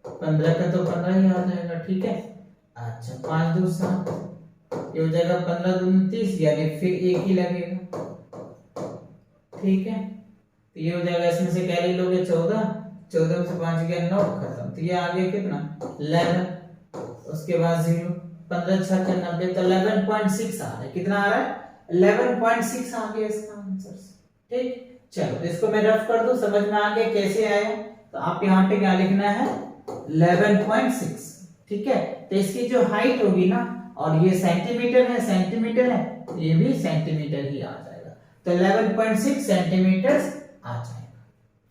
15 का तो 15 ही आ जाएगा, ठीक है। अच्छा, 5 2 7, ये हो जाएगा 15 2 30, यानी फिर एक ही लगेगा, ठीक है। तो ये हो जाएगा, इसमें से कैरी लोगे 14, 14 में से 5 गया 9, खत्म। तो ये आ गया कितना, 11, उसके बाद 0, 15 6 का 90, तो 11.6 आ रहा है। कितना आ रहा है, 11.6 आ गया इसका आंसर, ठीक। चलो तो इसको मैं रफ कर दूं, समझ में आ गया कैसे आया। तो आप यहाँ पे क्या लिखना है, 11.6, ठीक है। तो इसकी जो हाइट होगी ना, और ये सेंटीमीटर है, सेंटीमीटर है, तो ये भी सेंटीमीटर ही आ जाएगा। तो 11.6 सेंटीमीटर आ जाएगा,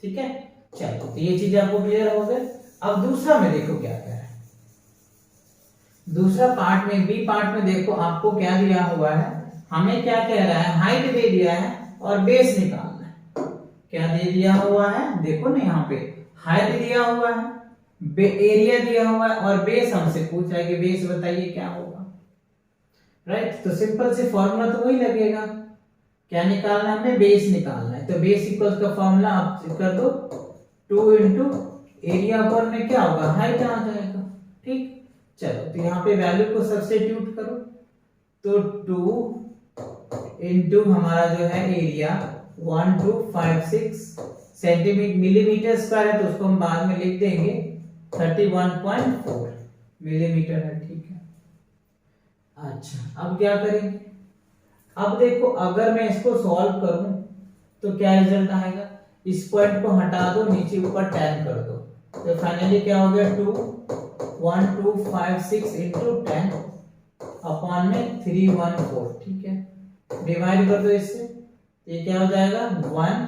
ठीक है। चलो तो ये चीज आपको क्लियर हो गया। अब दूसरा में देखो क्या कह रहा है। दूसरा पार्ट में, बी पार्ट में देखो आपको क्या दिया हुआ है, हमें क्या कह रहा है, हाइट दे दिया है और बेस निकालना है। क्या दे दिया हुआ है, देखो ना यहाँ पे हाइट दिया हुआ है, एरिया दिया हुआ है, और बेस हमसे पूछ रहा है कि बेस बताइए क्या होगा, राइट। तो सिंपल से फॉर्मूला तो वही लगेगा, क्या निकालना है, हमें बेस निकालना है। तो बेस इक्वल्स का फॉर्मूला आप कर दो, 2 इंटू एरिया पर में क्या होगा, हाइट आ जाएगा, ठीक। चलो तो यहाँ पे वैल्यू को सब्स्टिट्यूट करो, तो 2 इंटू हमारा जो है एरिया 1256 सेंटीमीटर, मिलीमीटर स्क्वायर है, तो उसको हम बाद में लिख देंगे 31.4 मिलीमीटर है, ठीक है। अच्छा, अब क्या करेंगे, अब देखो अगर मैं इसको सॉल्व करूं तो क्या रिजल्ट आएगा, इस पॉइंट को हटा दो, नीचे ऊपर 10 कर दो, तो फाइनली क्या हो गया, 1256 इंटू 10 अपॉन में 314, ठीक है। डिवाइड कर दो इससे, ये क्या हो जाएगा 1,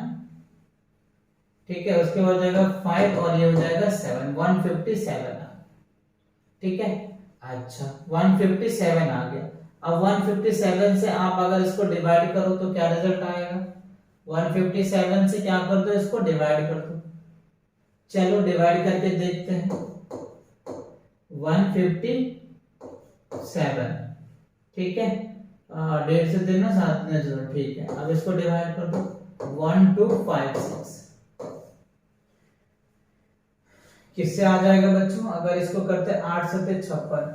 ठीक है। उसके बाद जाएगा 5 और ये हो जाएगा 7, 157, ठीक है। अच्छा, 157 आ गया। अब 157 से आप अगर इसको डिवाइड करो तो क्या रिजल्ट आएगा, 157 से क्या कर दो, इसको डिवाइड कर दो। चलो डिवाइड करके देखते हैं, 157, ठीक है, 1.5 से देना, 7 में जोड़ो, ठीक है। अब इसको डिवाइड कर दो, 1256 किससे आ जाएगा बच्चों, अगर इसको करते 8 7 56,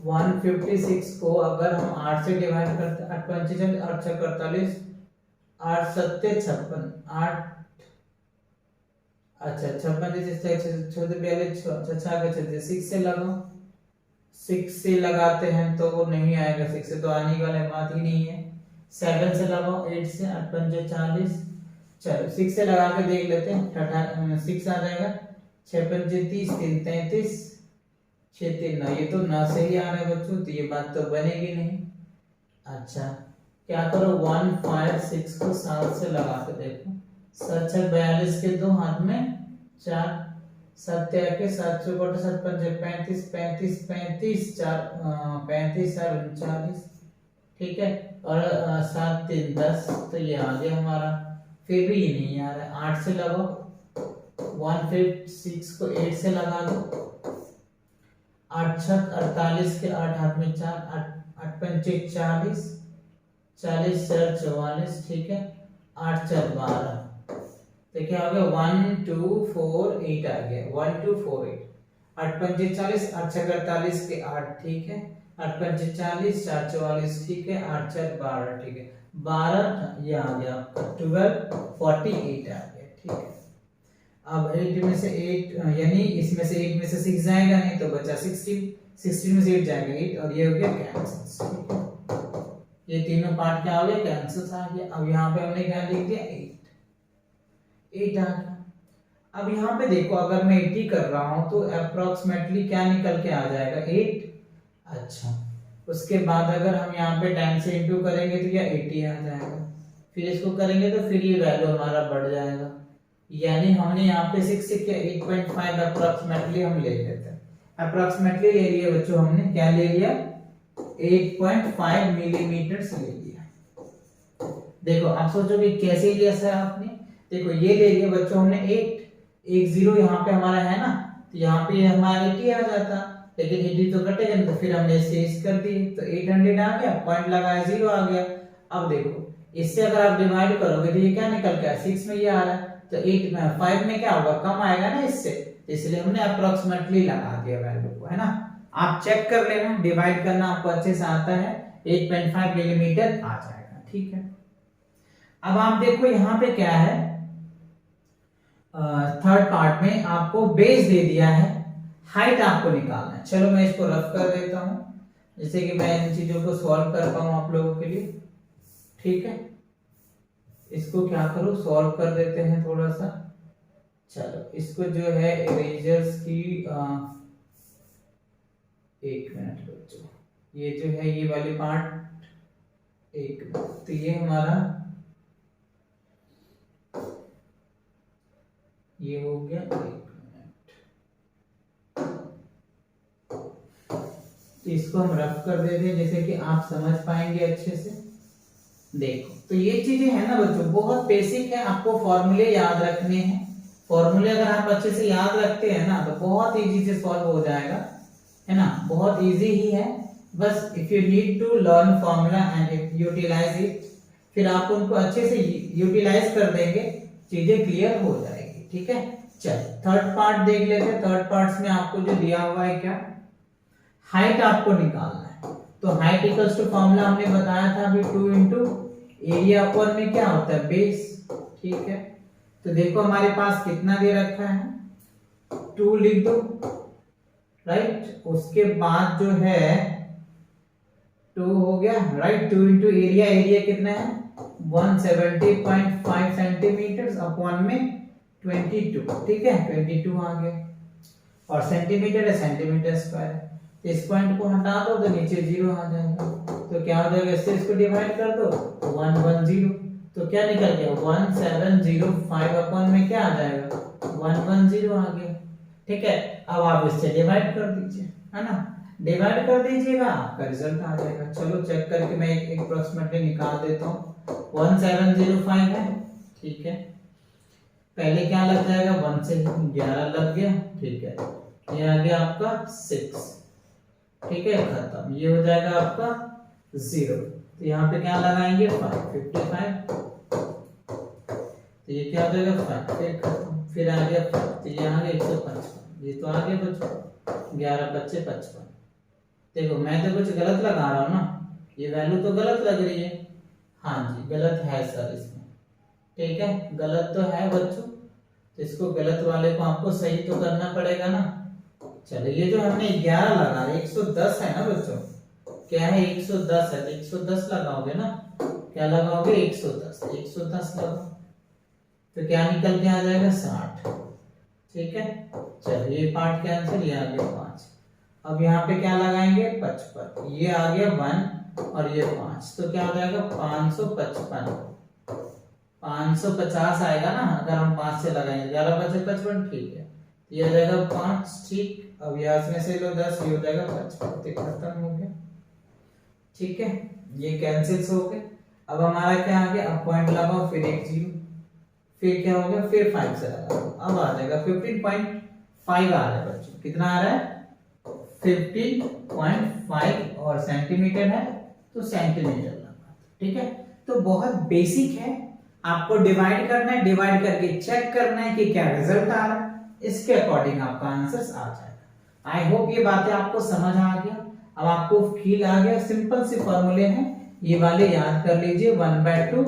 156 को अगर हम 8 से डिवाइड करते, 8 5 6 8 6 48, 8 7 56, 8, अच्छा 56 छोटे पहले 6 से लगाओ, 6 से लगाते हैं तो वो नहीं आएगा, 6 से तो आने वाला बात ही नहीं है। 7 से लगाओ, 8 से, 8 5 40, चलो 6 से लगा के देख लेते हैं, 6 आ जाएगा, 6 5 30, 3 33, 6 3 9, ये तो 9 से ही आ रहा है बच्चों, तो ये बात तो बनेगी नहीं। अच्छा क्या करो 1 5 6 को 7 से लगा के देखो। 7 6 42 के 2 हाथ में 4, 7 के 7 चौकोट 7 पंजे 35 35 35 4 35 4 39, ठीक है। और 7 3 10, तो ये आ गया हमारा। फिर भी ये नहीं आ रहा है, 8 से लगाओ। 1 5 6 को 8 से लगा दो। 8 6 48 के 8 हाथ में 4, 8 पंचे 40, 40 4 44, ठीक है। 8 4 12, तो क्या हो गया 1 2 4 8 आ गया। 1 2 4 8, 8 पंचे 40, 8 6 48 के 8, ठीक है। 8 पंचे 40, 4 44, ठीक है। 8 4 12, ठीक है। 12 ये आ गया आपका 12 48 आ गया, ठीक है। अब 8 में से 8 यानी इसमें से 8 में से 6 जाएगा नहीं तो बचा 16, 16 में से 8 जाएगा 8, और ये हो गया कैंसिल, ठीक है। ये तीनों पार्ट क्या हो गया, कैंसिल आ गया। अब यहाँ पे हमने क्या लिख दिया 8 आ गया। अब यहाँ पे देखो अगर मैं 80 कर रहा हूं तो अप्रोक्सीमेटली क्या निकल के आ जाएगा 8। अच्छा, उसके बाद अगर हम यहाँ पे 10 से इंटू करेंगे तो क्या 80 आ जाएगा। फिर इसको करेंगे तो फिर ये वैल्यू हमारा बढ़ जाएगा, यानी हमने यहाँ पे 6 से क्या 8.5 अप्रोक्सीमेटली हम ले लेते हैं। अप्रोक्सीमेटली ले लिया बच्चों, हमने क्या ले लिया 8.5 मिलीमीटर ले लिया। देखो आप सोचोगे कैसे लिया सर आपने, देखो ये ले लिया बच्चों हमने 8, 1 0 यहाँ पे हमारा है ना, तो यहाँ पे हमारा 80 आ जाता, लेकिन 80 तो कटेगा नहीं, तो फिर हमने इसे इस कर दिए तो 800 आ गया, पॉइंट लगाया 0 आ गया। अब देखो इससे अगर आप डिवाइड करोगे तो ये क्या निकल के 6 में ये आ रहा है, तो 8 में 5 में क्या होगा, कम आएगा ना इससे, इसलिए हमने अप्रोक्सीमेटली लगा दिया वैल्यू को, है ना। आप चेक कर लेना, डिवाइड करना आपको अच्छे से आता है, 8.5 मिलीमीटर आ जाएगा, ठीक है। अब आप देखो यहाँ पे क्या है, थर्ड पार्ट में आपको बेस दे दिया है, हाइट आपको निकालना है। चलो मैं इसको रफ कर देता हूं जिससे कि मैं इन चीजों को सॉल्व कर पाऊं आप लोगों के लिए, ठीक है। इसको क्या करो सॉल्व कर देते हैं थोड़ा सा। चलो इसको जो है इरेजर्स की 1 मिनट बच्चों, ये जो है ये वाले पार्ट 1 मिनट, तो ये हमारा ये हो गया 1 मिनट, तो इसको हम रफ कर देते हैं जैसे कि आप समझ पाएंगे अच्छे से। देखो तो ये चीजें है ना बच्चों, बहुत बेसिक है, आपको फॉर्मूले याद रखने हैं। फॉर्मूले अगर आप अच्छे से याद रखते हैं ना तो बहुत इजी से सॉल्व हो जाएगा, है ना, बहुत इजी ही है। बस if you need to learn formula and utilize it, फिर आप उनको अच्छे से यूटिलाइज कर देंगे, चीजें क्लियर हो जाएगी, ठीक है। चलिए थर्ड पार्ट देख लेते हैं। थर्ड पार्ट में आपको जो दिया हुआ है क्या, हाइट आपको निकालना है। तो हाइट इक्वल्स टू फॉर्मूला हमने बताया था अभी 2 इंटू एरिया अपॉन में क्या होता है बेस, ठीक है। तो देखो हमारे पास कितना दे रखा है, 2 लिख दो, राइट। उसके बाद जो है 2 हो गया, राइट। 2 इंटू एरिया, एरिया कितना है 170.5 सेंटीमीटर अपॉन में 22, ठीक है 22 आ गया। और सेंटीमीटर है सेंटीमीटर स्क्वायर, इस पॉइंट को हटा दो तो नीचे 0 आ जाएगा, तो क्या हो जाएगा इससे इसको डिवाइड कर दो 110, तो क्या निकल गया 1705 अपॉन में क्या आ जाएगा 110 आ गया, ठीक है। अब आप इससे डिवाइड कर दीजिए, है ना, डिवाइड कर दीजिएगा आपका रिजल्ट आ जाएगा। चलो चेक करके मैं एक अप्रोक्सीमेटली निकाल देता हूँ। 1705 है, ठीक है। पहले क्या लग जाएगा 1 से 11 लग गया, ठीक है। ये आ गया आपका 6, ठीक है, खत्म। ये हो जाएगा आपका 0, तो यहाँ पे क्या लगाएंगे 55, तो ये क्या हो जाएगा 5, फिर खत्म, फिर आ गया 5, तो ये आ गया 155, ये तो आ गया बच्चों 11 बच्चे 55। देखो मैं तो कुछ गलत लगा रहा हूँ ना, ये वैल्यू तो गलत लग रही है, हाँ जी गलत है सर इसमें, ठीक है गलत तो है बच्चों, तो इसको गलत वाले को आपको सही तो करना पड़ेगा ना। चलो ये जो हमने 11 लगा 110 है ना बच्चों, क्या है 110 है, 110 लगाओगे ना, क्या लगाओगे 110, 110 लगाओ तो क्या निकल के आ जाएगा 60, ठीक है। चलो ये पार्ट कैंसिल, ये आ गया 5। अब यहाँ पे क्या लगाएंगे 55, ये आ गया 1 और ये 5, तो क्या हो जाएगा 555, 550 आएगा ना अगर हम 5 से लगाएंगे, 11 बचे 55, ठीक है, ये हो जाएगा 5, ठीक। अब यहाँ में से लो 10, ये हो जाएगा 55, तो खत्म हो गया, ठीक है, ये कैंसिल हो गए। अब हमारा क्या आ गया, अब पॉइंट लगाओ, फिर एक 0, फिर क्या हो गया, फिर 5 से लगाओ, अब आ जाएगा 15.5 आ रहा है बच्चों, कितना आ रहा है 15.5 और सेंटीमीटर है तो सेंटीमीटर लगा, ठीक है। तो बहुत बेसिक है, आपको डिवाइड करना है, डिवाइड करके चेक करना है कि क्या रिजल्ट आ रहा है, इसके अकॉर्डिंग आपका आंसर आ जाएगा। आई होप ये बातें आपको समझ आ गया, अब आपको फील आ गया। सिंपल से फॉर्मूले हैं ये वाले, याद कर लीजिए, 1/2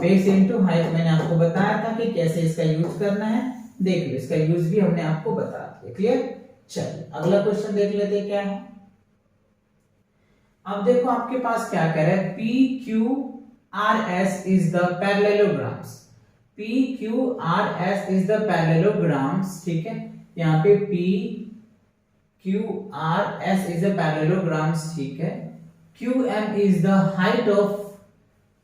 बेस इनटू हाइट, मैंने आपको बताया था कि कैसे इसका यूज करना है, देख लो इसका यूज भी हमने आपको बता दिया, क्लियर। चलिए अगला क्वेश्चन देख लेते क्या है। अब देखो आपके पास क्या कह रहा है, PQRS is the parallelograms, PQRS is the parallelograms, ठीक है, यहाँ पे PQRS is the parallelograms, ठीक है। QM is the height of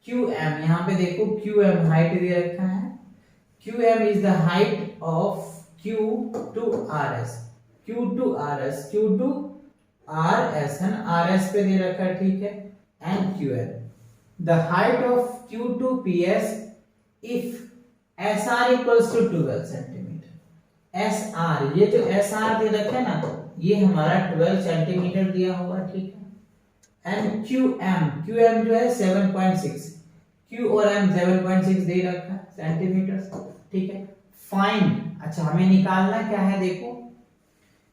QM, यहाँ पे देखो QM हाइट दे रखा है, QM is the height of Q to RS, Q to RS, Q to RS है ना, RS पे दे रखा है, ठीक है, and QL the height of Q to PS if SR equals to 12 centimetre. SR, ये जो SR दे रखा है ना, ये हमारा 12 सेंटीमीटर दिया हुआ, ठीक है, and QM जो है 7.6, Q और M 7.6 दे रखा है सेंटीमीटर, ठीक है। फाइंड, अच्छा हमें निकालना क्या है, देखो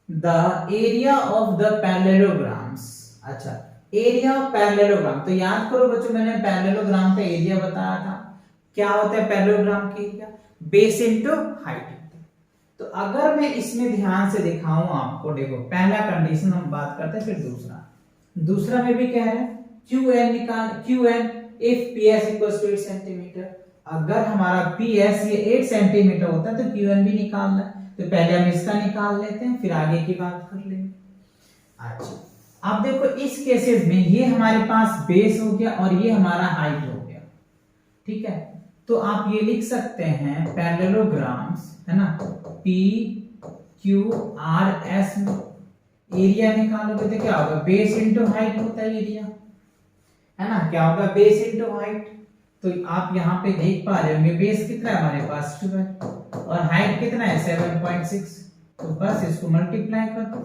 the area of the parallelograms, अच्छा एरिया ऑफ पैरेललोग्राम, तो याद करो बच्चों मैंने पैरेललोग्राम का एरिया बताया था, क्या होता है पैरेललोग्राम की एरिया, बेस इनटू हाइट। तो अगर मैं इसमें ध्यान से दिखाऊं आपको, देखो पहला कंडीशन हम बात करते हैं, फिर दूसरा में भी कह रहे हैं QN निकाल, QN if PS equals to 8 centimetre, अगर हमारा PS ये 8 सेंटीमीटर होता है तो QN भी निकालना है, तो पहले हम इसका निकाल लेते हैं, फिर आगे की बात कर लेंगे। अच्छा अब देखो इस केसेस में ये हमारे पास बेस हो गया और ये हमारा हाइट हो गया, ठीक है, तो आप ये लिख सकते हैं पैरेललोग्राम्स है ना, PQRS में एरिया निकालोगे तो क्या होगा, बेस इनटू हाइट होता है एरिया, है ना, क्या होगा बेस इनटू हाइट। तो आप यहाँ पे देख पा रहे होंगे बेस कितना है हमारे पास 12 और हाइट कितना है 7.6, तो बस इसको मल्टीप्लाई कर दो,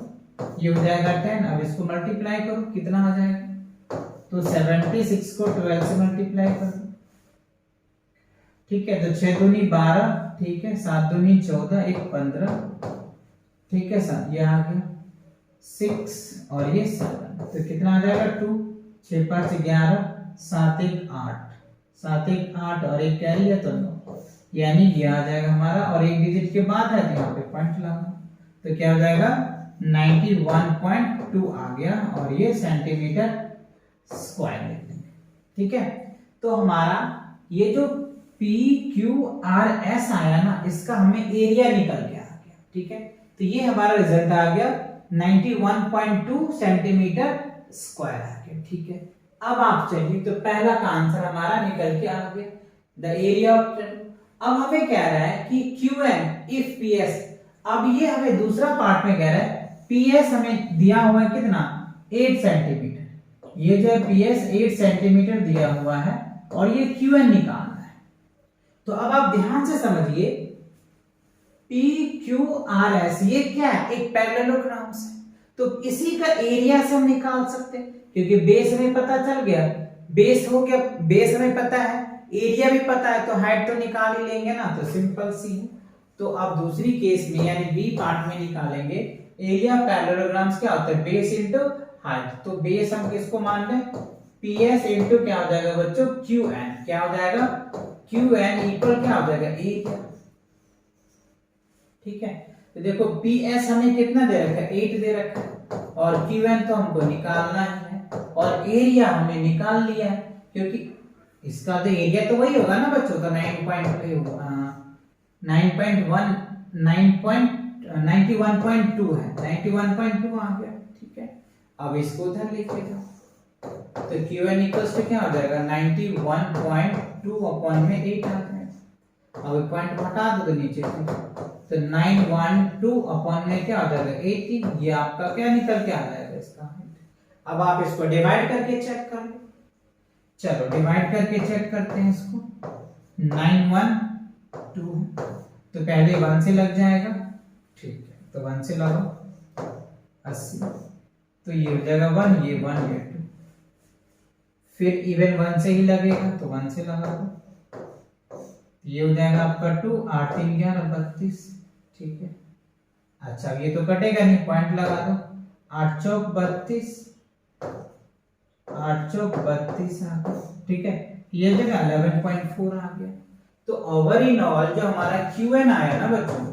ये हो जाएगा 10, अब इसको मल्टीप्लाई करो कितना आ जाएगा, तो 76 को 12 से मल्टीप्लाई कर दो, ठीक है, तो 6 दूनी 12, ठीक है, 7 दूनी 14, 1 15, ठीक है सर, ये आ गया 6 और ये 7, तो कितना आ जाएगा 2, 6 5 11, 7 1 8, 7 1 8 और एक कैरी है तो 9, यानी ये आ जाएगा हमारा, और एक डिजिट के बाद है तो यहाँ पे पॉइंट लगाना, तो क्या हो जाएगा 91.2 आ गया, और ये सेंटीमीटर स्क्वायर लिख देंगे, ठीक है। तो हमारा ये जो PQRS आया ना, इसका हमें एरिया निकल के आ गया, ठीक है, तो ये हमारा रिजल्ट आ गया 91.2 सेंटीमीटर स्क्वायर आ गया, ठीक है। अब आप चलिए, तो पहला का आंसर हमारा निकल के आ गया, द एरिया ऑफ, अब हमें कह रहा है कि QN इफ PS, अब ये हमें दूसरा पार्ट में कह रहा है PS हमें दिया हुआ है कितना 8 सेंटीमीटर, ये जो है PS 8 सेंटीमीटर दिया हुआ है और ये QN निकालना है। तो अब आप ध्यान से समझिए, PQRS ये क्या है, एक पैरेललोग्राम्स है, तो इसी का एरिया से हम निकाल सकते हैं, क्योंकि बेस हमें पता चल गया, बेस हो गया, बेस हमें पता है, एरिया भी पता है, तो हाइट तो निकाल ही लेंगे ना, तो सिंपल सी है। तो अब दूसरी केस में यानी बी पार्ट में निकालेंगे एरिया पैरेललोग्राम्स, क्या होता है बेस इनटू हाइट, तो बेस हम किसको मान लें PS इनटू क्या हो जाएगा बच्चों QN, क्या हो जाएगा QN इक्वल क्या हो जाएगा एरिया, ठीक है। तो देखो PS हमें कितना दे रखा है 8 दे रखा है, और QN तो हमको निकालना ही है, और एरिया हमने निकाल लिया है, क्योंकि इसका तो एरिया तो वही होगा ना बच्चों, तो 91.2 है, 91.2 आ गया, ठीक है। अब इसको उधर लिख लेते हैं, तो Qn इक्वल्स टू क्या हो जाएगा 91.2 अपॉन में 8 आ जाएगा। अब पॉइंट हटा दो तो नीचे तो 912 अपॉन में क्या हो जाएगा 80। ये आपका क्या निकल के आ जाएगा इसका हाइट। अब आप इसको डिवाइड करके चेक कर लो। चलो डिवाइड करके चेक करते हैं इसको। 912 तो पहले 1 से लग जाएगा, ठीक है, तो 1 से लगाओ 80, तो ये हो जाएगा 1, ये 1, ये 2। फिर इवन 1 से ही लगेगा तो 1 से लगा दो, ये हो जाएगा आपका 2, 8 3 11 32, ठीक है। अच्छा ये तो कटेगा नहीं, पॉइंट लगा दो, 8 चौक 32, 8 चौक 32 आ गया, ठीक है। ये जगह 11.4 आ गया। तो ओवर इन ऑल जो हमारा Qn आया ना बच्चों,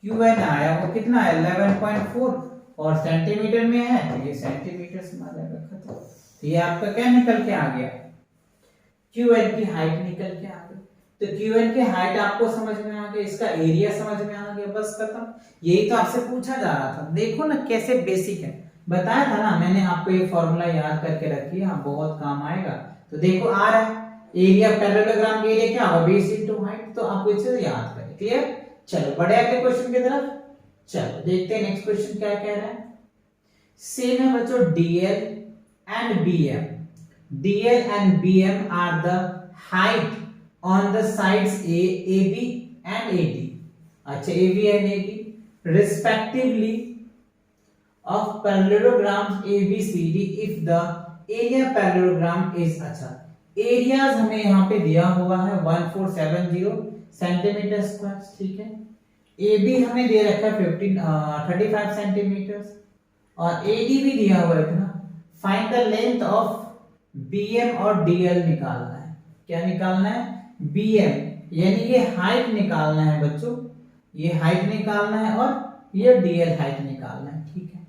Qn आया वो कितना है 11.4 और सेंटीमीटर में है तो ये सेंटीमीटर में आ जाएगा, खत्म। तो ये आपका क्या निकल के आ गया, Qn की हाइट निकल के आ गई। तो Qn की हाइट आपको समझ में आ गया, इसका एरिया समझ में आ गया, बस खत्म। यही तो आपसे पूछा जा रहा था। देखो ना कैसे बेसिक है, बताया था ना मैंने आपको ये फॉर्मूला याद करके रखिए, हाँ बहुत काम आएगा। तो देखो आ रहा है एरिया पैरेललोग्राम के एरिया क्या होगा बेस इनटू हाइट, तो आपको इसे याद करें। क्लियर? चलो बढ़े अगले क्वेश्चन की तरफ। चलो देखते हैं नेक्स्ट क्वेश्चन क्या कह रहा है। सेम है बच्चों DL and BM. DL and BM are the height on the sides AB and AD. अच्छा AB and AD respectively of parallelograms ABCD if the area parallelogram is, अच्छा एरियाज हमें यहाँ पे दिया हुआ है 1470 सेंटीमीटर स्क्वायर, ठीक है। AB हमें दे रखा है 35 सेंटीमीटर और AD भी दिया हुआ है इतना। Find the length of BM और DL निकालना है। क्या निकालना है? BM यानी ये हाइट निकालना है बच्चों, ये हाइट निकालना है और ये DL हाइट निकालना है, ठीक है।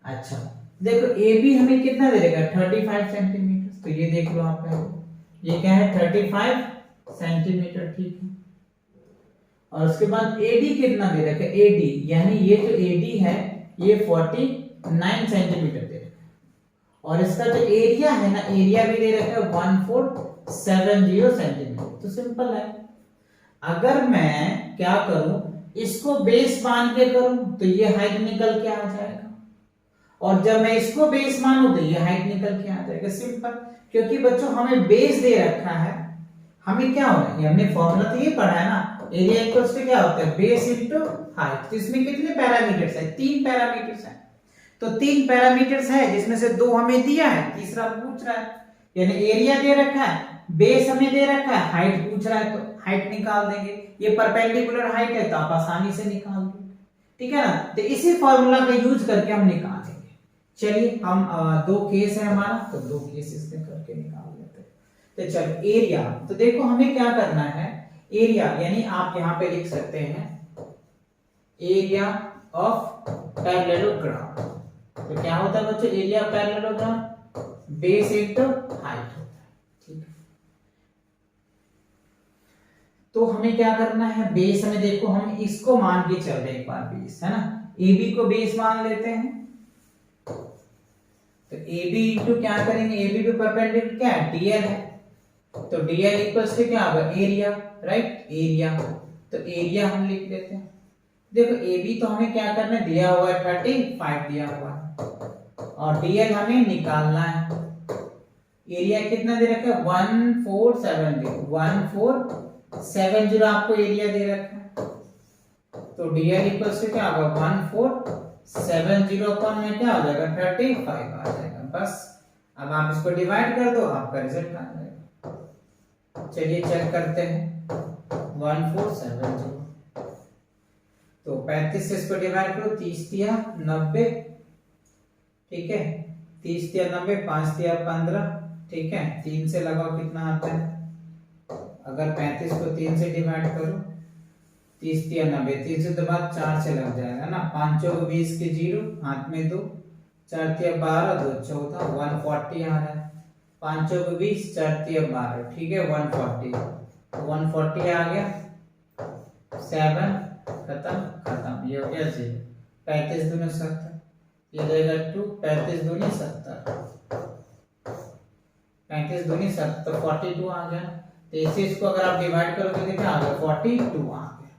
अच्छा देखो AB हमें कितना दे देगा 35 सेंटीमीटर, तो ये देख लो आप पहले, ये क्या है 35 सेंटीमीटर, ठीक है। और उसके बाद AD कितना दे रखा है, AD यानी ये जो AD है ये 49 सेंटीमीटर दे रखा है। और इसका जो एरिया है ना, एरिया भी दे रखा है 1470 सेंटीमीटर। तो सिंपल है, अगर मैं क्या करूं इसको बेस मान के करूं तो ये हाइट निकल के आ जाएगा, और जब मैं इसको बेस मानूं तो ये हाइट निकल के आ जाएगा। सिंपल, क्योंकि बच्चों हमें बेस दे रखा है, हमें क्या होना है, हमने फॉर्मूला तो ये पढ़ा है ना, एरिया इक्वल्स टू क्या होता है बेस इनटू हाइट। तो इसमें कितने पैरामीटर्स है, 3 पैरामीटर्स है। तो 3 पैरामीटर्स है जिसमें से 2 हमें दिया है, तीसरा पूछ रहा है, यानी एरिया दे रखा है, बेस हमें दे रखा है, हाइट पूछ रहा है, तो हाइट निकाल देंगे। ये परपेंडिकुलर हाइट है तो आप आसानी से निकाल देंगे, ठीक है ना। तो इसी फॉर्मूला का यूज करके हम निकाल देंगे। चलिए हम 2 केस है हमारा, तो 2 केस इसमें करके निकाल लेते हैं। तो चलो एरिया, तो देखो हमें क्या करना है, एरिया यानी आप यहां पे लिख सकते हैं एरिया ऑफ पैरेललोग्राम। तो क्या होता है बच्चों area of parallelogram, base into height होता है, ठीक है। तो हमें क्या करना है, बेस हमें देखो हम इसको मान के चल रहे एक बार बेस है ना, AB को बेस मान लेते हैं। तो AB इंटू क्या करेंगे, AB पे परपेंडिकुलर क्या है DL है, तो DL इक्वल्स टू क्या होगा एरिया, राइट, एरिया। तो एरिया हम लिख देते हैं। देखो AB तो हमें क्या करना है, दिया हुआ है 35 दिया हुआ है, और DL हमें निकालना है। एरिया कितना दे रखा है 1470, 1470 आपको एरिया दे रखा है। तो DL इक्वल्स टू क्या होगा 1470 अपॉन में क्या हो जाएगा 35 आ जाएगा, बस। अब आप इसको डिवाइड कर दो, आपका रिजल्ट आ जाएगा। चलिए चेक करते हैं 1470, तो 35 से इसको डिवाइड करो, 30 तिया 90, ठीक है, 30 तिया 90, 5 तिया 15, ठीक है। 3 से लगाओ कितना आता है, अगर 35 को 3 से डिवाइड करो 30 तिया 90, 3 से तो बाद 4 से लग जाएगा ना, 5 चौक 20 के 0, हाथ में 2, 4 तिया 12, 2 14, 140 आ रहा है। 5 चौक 20, 4 तिया 12, ठीक है 140, 140 आ गया, 7 खत्म, ये हो गया 0। 35 दूनी 70, ये रहेगा 2, 35 दूनी 70, 35 दूनी 7 तो 42 आ गया। तो इससे इसको अगर आप डिवाइड करोगे तो क्या आ गया 42 आ गया,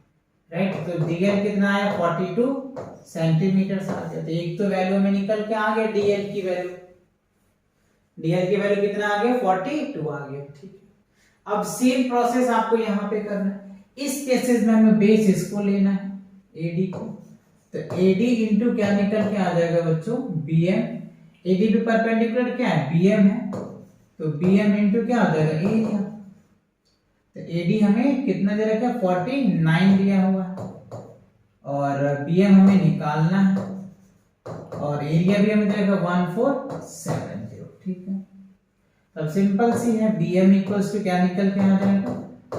राइट। तो डीएल कितना आया 42 सेंटीमीटर आ गया। तो एक तो वैल्यू में निकल के आ गया डीएल की वैल्यू, डीएल की वैल्यू कितना आ गया 42 आ गया, ठीक है। अब सेम प्रोसेस आपको यहाँ पे करना है। इस केसेस में हमें बेस इसको लेना है एडी को, तो एडी इंटू क्या निकल के आ जाएगा बच्चों बीएम। एडी पे परपेंडिकुलर क्या है बीएम है, तो बीएम इंटू क्या आ जाएगा एरिया। तो एडी हमें कितना दे रखा है 49 दिया हुआ है, और बीएम हमें निकालना है, और एरिया भी हमें देगा 1470, ठीक है। अब सिंपल सी है, बीएम इक्वल्स टू क्या निकल के आ जाएगा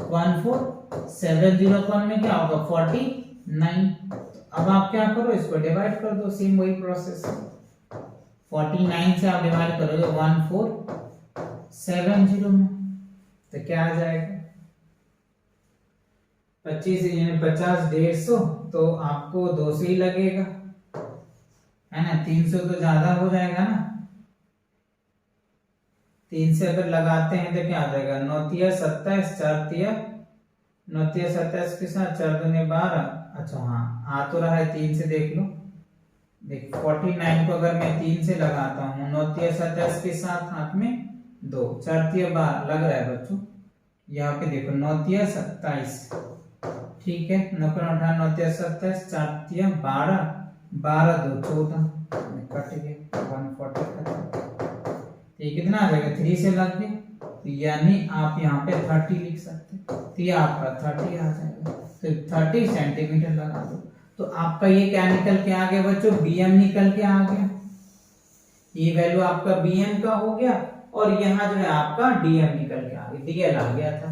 1470 कौन में क्या होगा 49। अब आप क्या करो इसको डिवाइड कर दो, सेम वही प्रोसेस है। 49 से आप डिवाइड करोगे 1470 में, तो क्या आ जाएगा 25 यानी 50 150, तो आपको 200 ही लगेगा, है ना। 300 तो ज्यादा हो जाएगा ना, 3 से अगर लगाते हैं तो क्या आ जाएगा 9 तिया 27 4 तिया 9 तिया 27 के साथ 4 दूनी 12। अच्छा हाँ आ तो रहा है 3 से, देख लो, देख 49 को अगर मैं 3 से लगाता हूँ 9 तिया 27 के साथ हाथ में 2 4 तिया 12 लग रहा है बच्चों। यहाँ पे देखो 9 तिया 27, ठीक है, 9 का 18 9 तिया 27 4 तिया 12 12 2 14 कट गया 140। ये कितना आ जाएगा 3 से लग गया, तो यानी आप यहाँ पे 30 लिख सकते हैं, तो ये आपका 30 आ जाएगा। तो 30 सेंटीमीटर लगा दो, तो आपका ये क्या निकल के आ गया बच्चों बीएम निकल के आ गया। ये वैल्यू आपका बीएम का हो गया, और यहाँ जो है आपका डीएम निकल के आ गया, डीएल आ गया था।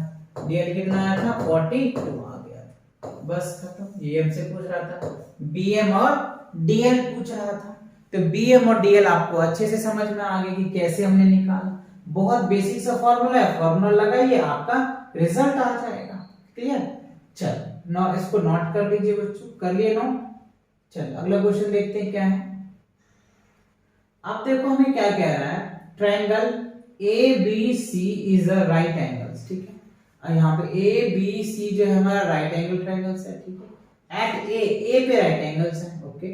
डीएल कितना आया था 42 आ गया था, बस खत्म। ये हमसे पूछ रहा था बीएम और डीएल पूछ रहा था, तो बीएम और डीएल आपको अच्छे से समझ में आ गया कि कैसे हमने निकाला। बहुत बेसिक सा फॉर्मूला है, फॉर्मूला लगाइए आपका रिजल्ट आ जाएगा, क्लियर। चल नौ इसको नोट कर लीजिए बच्चों, कर लिए नोट। चल अगला क्वेश्चन देखते हैं क्या है। अब देखो हमें क्या कह रहा है, triangle ABC is a right angles, ठीक है। यहाँ पे ABC जो है हमारा राइट एंगल ट्रायंगल्स है, ठीक है। एट ए पे राइट एंगल्स है, okay.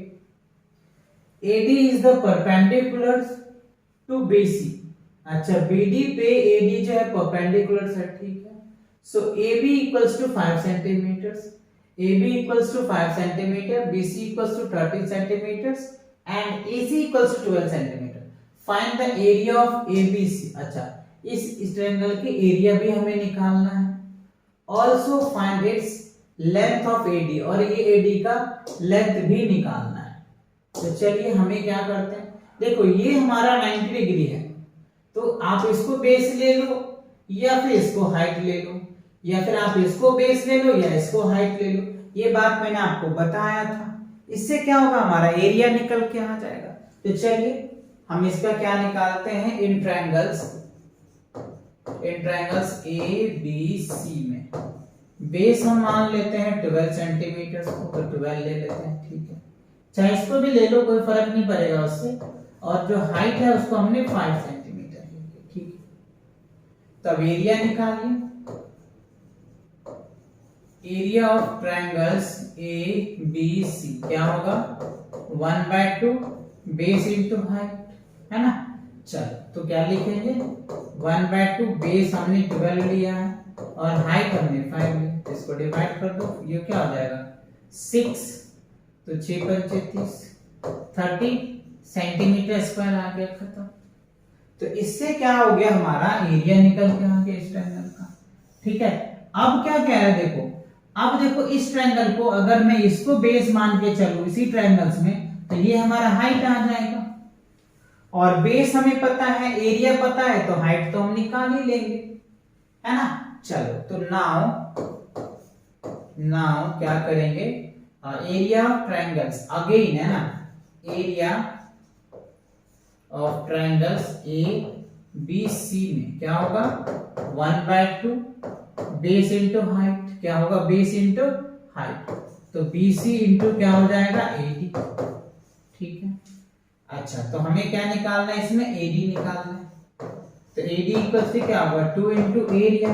AD is the perpendicular to BC। अच्छा BD पे AD जो है परपेंडिकुलर है, ठीक है। So AB equals to 5 centimetres, AB equals to 5 centimetre, BC equals to 30 centimetres and AC equals to 12 centimetre. Find the area of ABC। अच्छा इस triangle की एरिया भी हमें निकालना है। Also find its length of AD, और ये AD का लेंथ भी निकालना है। तो चलिए हमें क्या करते हैं, देखो ये हमारा 90 डिग्री है, तो आप इसको बेस ले लो या फिर इसको हाइट ले लो, या फिर आप इसको बेस ले लो या इसको हाइट ले लो। ये बात मैंने आपको बताया था। इससे क्या होगा हमारा एरिया निकल के आ जाएगा। तो चलिए हम इसका क्या निकालते हैं, इन ट्रायंगल्स ABC में बेस हम मान लेते हैं 12 सेंटीमीटर को, तो 12 ले लेते हैं, ठीक है। चाहे इसको भी ले लो, कोई फर्क नहीं पड़ेगा उससे। और जो हाइट है उसको हमने 5 सेंटीमीटर लेंगे, ठीक है। तब एरिया निकालिए। एरिया ऑफ ट्रायंगल्स ABC क्या होगा 1/2 बेस इंटू हाइट, है ना। चलो तो क्या लिखेंगे 1/2 बेस हमने 12 लिया है और हाइट हमने 5 लिया, तो इसको डिवाइड कर दो, ये क्या हो जाएगा 6, तो 6 × 35 30 सेंटीमीटर स्क्वायर आ गया, खत्म। तो इससे क्या हो गया हमारा एरिया निकल के आ गया इस ट्रायंगल का, ठीक है। अब क्या कह रहा है देखो, अब देखो इस ट्रायंगल को अगर मैं इसको बेस मान के चलूं इसी ट्रायंगल्स में, तो ये हमारा हाइट आ जाएगा, और बेस हमें पता है, एरिया पता है, तो हाइट तो हम निकाल ही लेंगे, है ना। चलो तो नाउ क्या करेंगे, एरिया ऑफ ट्रायंगल्स अगेन, है ना। एरिया ऑफ ट्रायंगल्स ABC में क्या होगा 1/2 बेस इंटू हाइट, क्या होगा बेस इंटू हाइट, तो BC इंटू क्या हो जाएगा AD, ठीक है। अच्छा तो हमें क्या निकालना है इसमें AD निकालना है, तो AD इक्वल्स टू क्या होगा 2 इंटू एरिया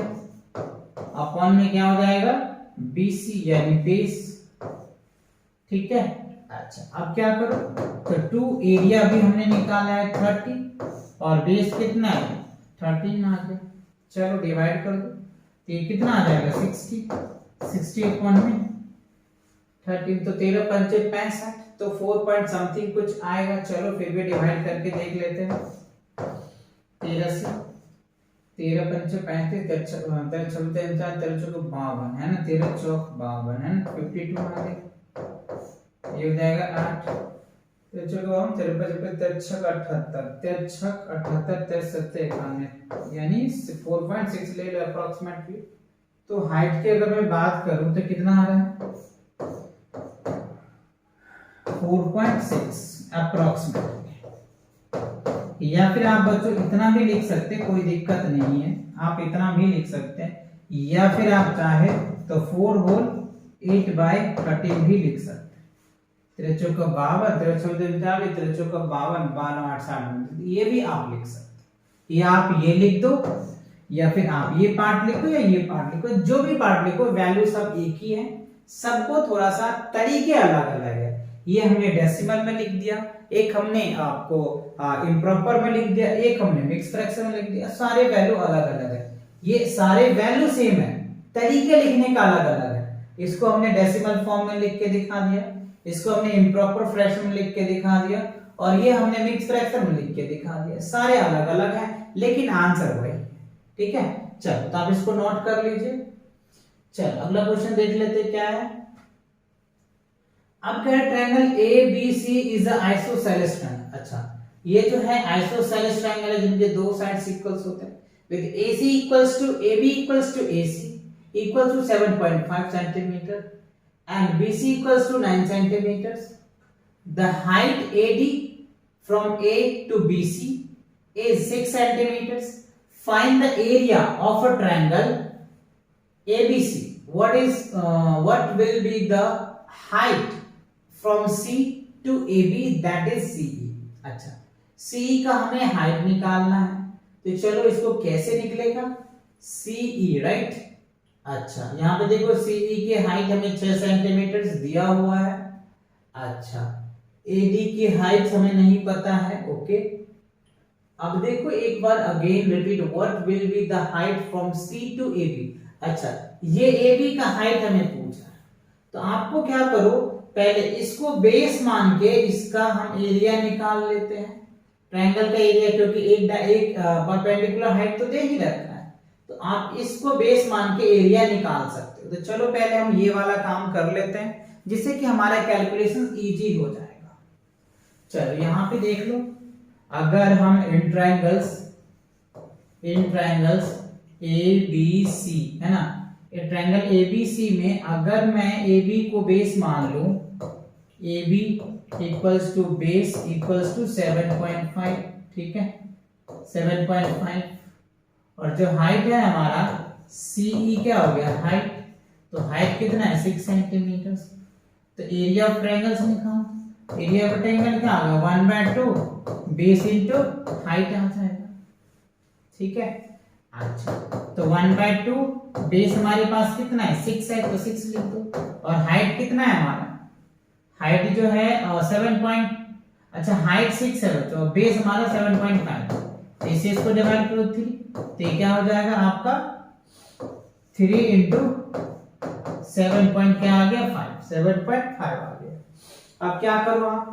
अपॉन में क्या हो जाएगा BC यानी बेस। ठीक है। अच्छा अब क्या करो, तो 2 एरिया भी हमने निकाला है 30 और बेस कितना है 13 आ गया। चलो डिवाइड कर दो, तो ये कितना आ जाएगा 60 अपॉन में 13, तो 13 पंचे 65, तो 4 पॉइंट समथिंग कुछ आएगा। चलो फिर भी डिवाइड करके देख लेते हैं। 13 से 13 पंचे 35, 13 चलते 13 चौक 52 है ना, 13 चौक 52 है ना, 52 आ गया। ये हो जाएगा 8, 13 चौक 52, 13 पंचे 13 78, 13 7 91 यानी 4.6 ले लो अप्रोक्सीमेटली। तो हाइट की अगर मैं बात करूं तो कितना आ रहा है 4.6 अप्रोक्सीमेटली। या फिर आप बच्चों इतना भी लिख सकते हैं, कोई दिक्कत नहीं है, आप इतना भी लिख सकते हैं, या फिर आप चाहे तो 4 होल 8/13 भी लिख सकते हैं। 13 चौक 52, 13 चौक 39, 13 चौक 52, 52 8 60, ये भी आप लिख सकते हैं। या आप ये लिख दो, या फिर आप ये पार्ट लिखो या ये पार्ट लिखो, जो भी पार्ट लिखो वैल्यू सब एक ही है, सबको थोड़ा सा तरीके अलग अलग है। ये हमने डेसिमल में लिख दिया, एक हमने आपको इम्प्रॉपर में लिख दिया, एक हमने मिक्स फ्रैक्शन में लिख दिया, सारे वैल्यू अलग अलग है। ये सारे वैल्यू सेम है, तरीके लिखने का अलग अलग है। इसको हमने डेसिमल फॉर्म में लिख के दिखा दिया, इसको हमने इम्प्रॉपर फ्रैक्शन में लिख के दिखा दिया, और ये हमने मिक्स फ्रैक्शन में लिख के दिखा दिया। सारे अलग अलग हैं लेकिन आंसर वही है। ठीक है, चलो तो आप इसको नोट कर लीजिए। चलो अगला क्वेश्चन देख लेते हैं क्या है। अब कह रहे triangle ABC is a isosceles triangle. अच्छा ये जो है आइसोसेलेस ट्रायंगल है जिनके दो साइड्स इक्वल्स होते हैं, with AC equals to AB equals to AC equal to 7.5 centimetre and BC equals to 9 centimeters. The height AD from A to BC is 6 centimeters. Find the area of a triangle ABC. What will be the height from C to AB, that is CE. अच्छा CE का हमें height निकालना है, तो चलो इसको कैसे निकलेगा CE राइट। अच्छा यहाँ पे देखो CE की हाइट हमें 6 सेंटीमीटर दिया हुआ है। अच्छा AD की हाइट हमें नहीं पता है। ओके अब देखो एक बार again repeat, what will be the height from C to AB। अच्छा ये AB का हाइट हमें पूछा है, तो आपको क्या करो पहले इसको बेस मान के इसका हम एरिया निकाल लेते हैं। ट्रायंगल का एरिया क्योंकि एक परपेंडिकुलर हाइट तो दे ही रखा है, तो आप इसको बेस मान के एरिया निकाल सकते हो। तो चलो पहले हम ये वाला काम कर लेते हैं जिससे कि हमारा कैलकुलेशन इजी हो जाएगा। चलो यहाँ पे देख लो, अगर हम इन ट्रायंगल्स ABC है ना, ये ट्रायंगल ABC में अगर मैं AB को बेस मान लूं, AB equals to base equals to 7.5, ठीक है 7.5, और जो हाइट है हमारा CE क्या हो गया हाइट, तो हाइट कितना है 6 सेंटीमीटर। तो एरिया ऑफ ट्रायंगल से निकालो, एरिया ऑफ ट्रायंगल क्या होगा 1/2 बेस इनटू हाइट आ जाएगा। ठीक है अच्छा तो 1/2 बेस हमारे पास कितना है 6 है, तो 6 लिख दो, और हाइट कितना है हमारा, हाइट जो है 7. अच्छा हाइट 6 है तो बेस हमारा 7.5, तो इसे इसको डिवाइड करो 3, तो ये क्या हो जाएगा आपका 3 इंटू 7 पॉइंट क्या आ गया 5, 7.5 आ गया। अब क्या करो आप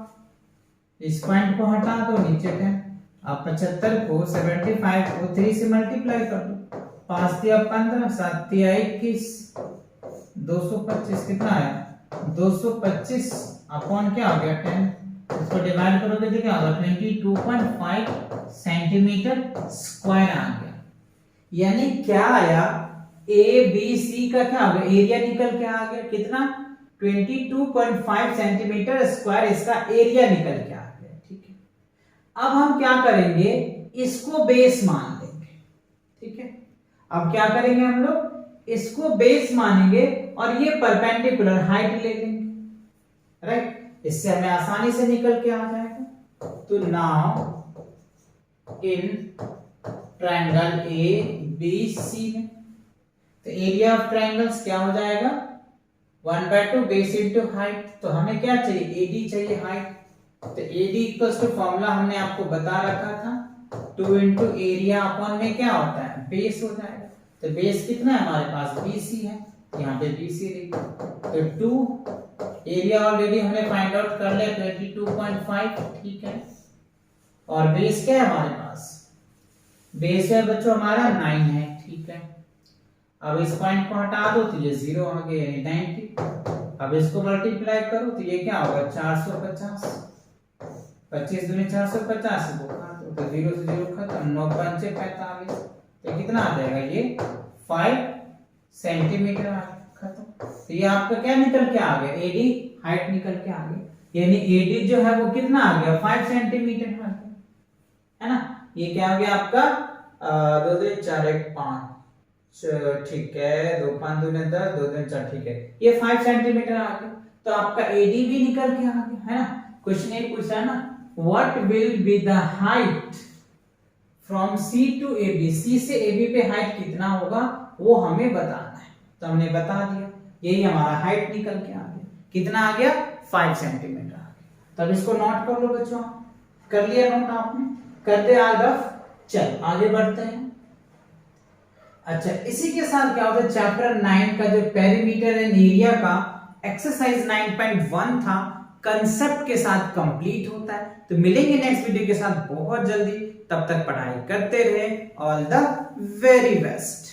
इस पॉइंट को हटा दो नीचे 10, आप 75 को 75 को 3 से मल्टीप्लाई कर दो, 5 दिया 15, 7 दिया 21, 225 कितना आया 225 अपॉन क्या हो गया 10, इसको डिवाइड करोगे तो क्या होगा 22.5 सेंटीमीटर स्क्वायर आ गया। यानी क्या आया ABC का क्या हो गया एरिया निकल के आ गया कितना 22.5 सेंटीमीटर स्क्वायर, इसका एरिया निकल के आ गया। ठीक है अब हम क्या करेंगे इसको बेस मान लेंगे। ठीक है अब क्या करेंगे हम लोग इसको बेस मानेंगे और ये परपेंडिकुलर हाइट ले लेंगे राइट, इससे हमें आसानी से निकल के आ जाएगा। तो now in triangle A B C है। तो एरिया ऑफ ट्रायंगल्स क्या हो जाएगा 1/2 बेस इंटू हाइट। तो हमें क्या चाहिए एडी चाहिए हाइट। तो एडी इक्वल्स टू फॉर्मूला हमने आपको बता रखा था 2 इंटू एरिया अपॉन में क्या होता है बेस हो जाएगा। तो बेस कितना है हमारे पास BC है, यहाँ पे BC लिखा। तो 2 एरिया ऑलरेडी हमने फाइंड आउट कर लिया 22.5 ठीक है। और बेस क्या है हमारे पास बेस है बच्चों हमारा 9 है ठीक है। अब इस पॉइंट को हटा दो तो ये 0 आ गया यानी 90। अब इसको मल्टीप्लाई करो तो ये क्या होगा 450। 25 दूनी 450 को काट दो तो 0 से 0 खत्म 9 पंचे 45। तो कितना आ जाएगा ये 5 सेंटीमीटर आ खत्म। तो ये आपका क्या निकल के आ गया एडी हाइट निकल के आ गया यानी एडी जो है वो कितना आ गया 5 सेंटीमीटर आ गया है ना। ये क्या हो गया आपका 2 2 4 1 5 ठीक है 2 5 2 10 2 2 4 ठीक है ये 5 सेंटीमीटर आ गया। तो आपका एडी भी निकल के आ गया है ना। क्वेश्चन ये पूछा है ना what will be the height from C to A B. C से ए बी पे हाइट कितना होगा वो हमें बताना है। तो हमने बता दिया यही हमारा हाइट निकल के आ गया कितना आ गया 5 सेंटीमीटर आ गया। तब इसको नोट कर लो बच्चों कर लिया नोट आपने कर दे आगफ। चल आगे बढ़ते हैं। अच्छा इसी के साथ क्या होता है चैप्टर 9 का जो पेरीमीटर एंड एरिया का एक्सरसाइज 9.1 था कंसेप्ट के साथ कंप्लीट होता है। तो मिलेंगे नेक्स्ट वीडियो के साथ बहुत जल्दी। तब तक पढ़ाई करते रहे। All the very best.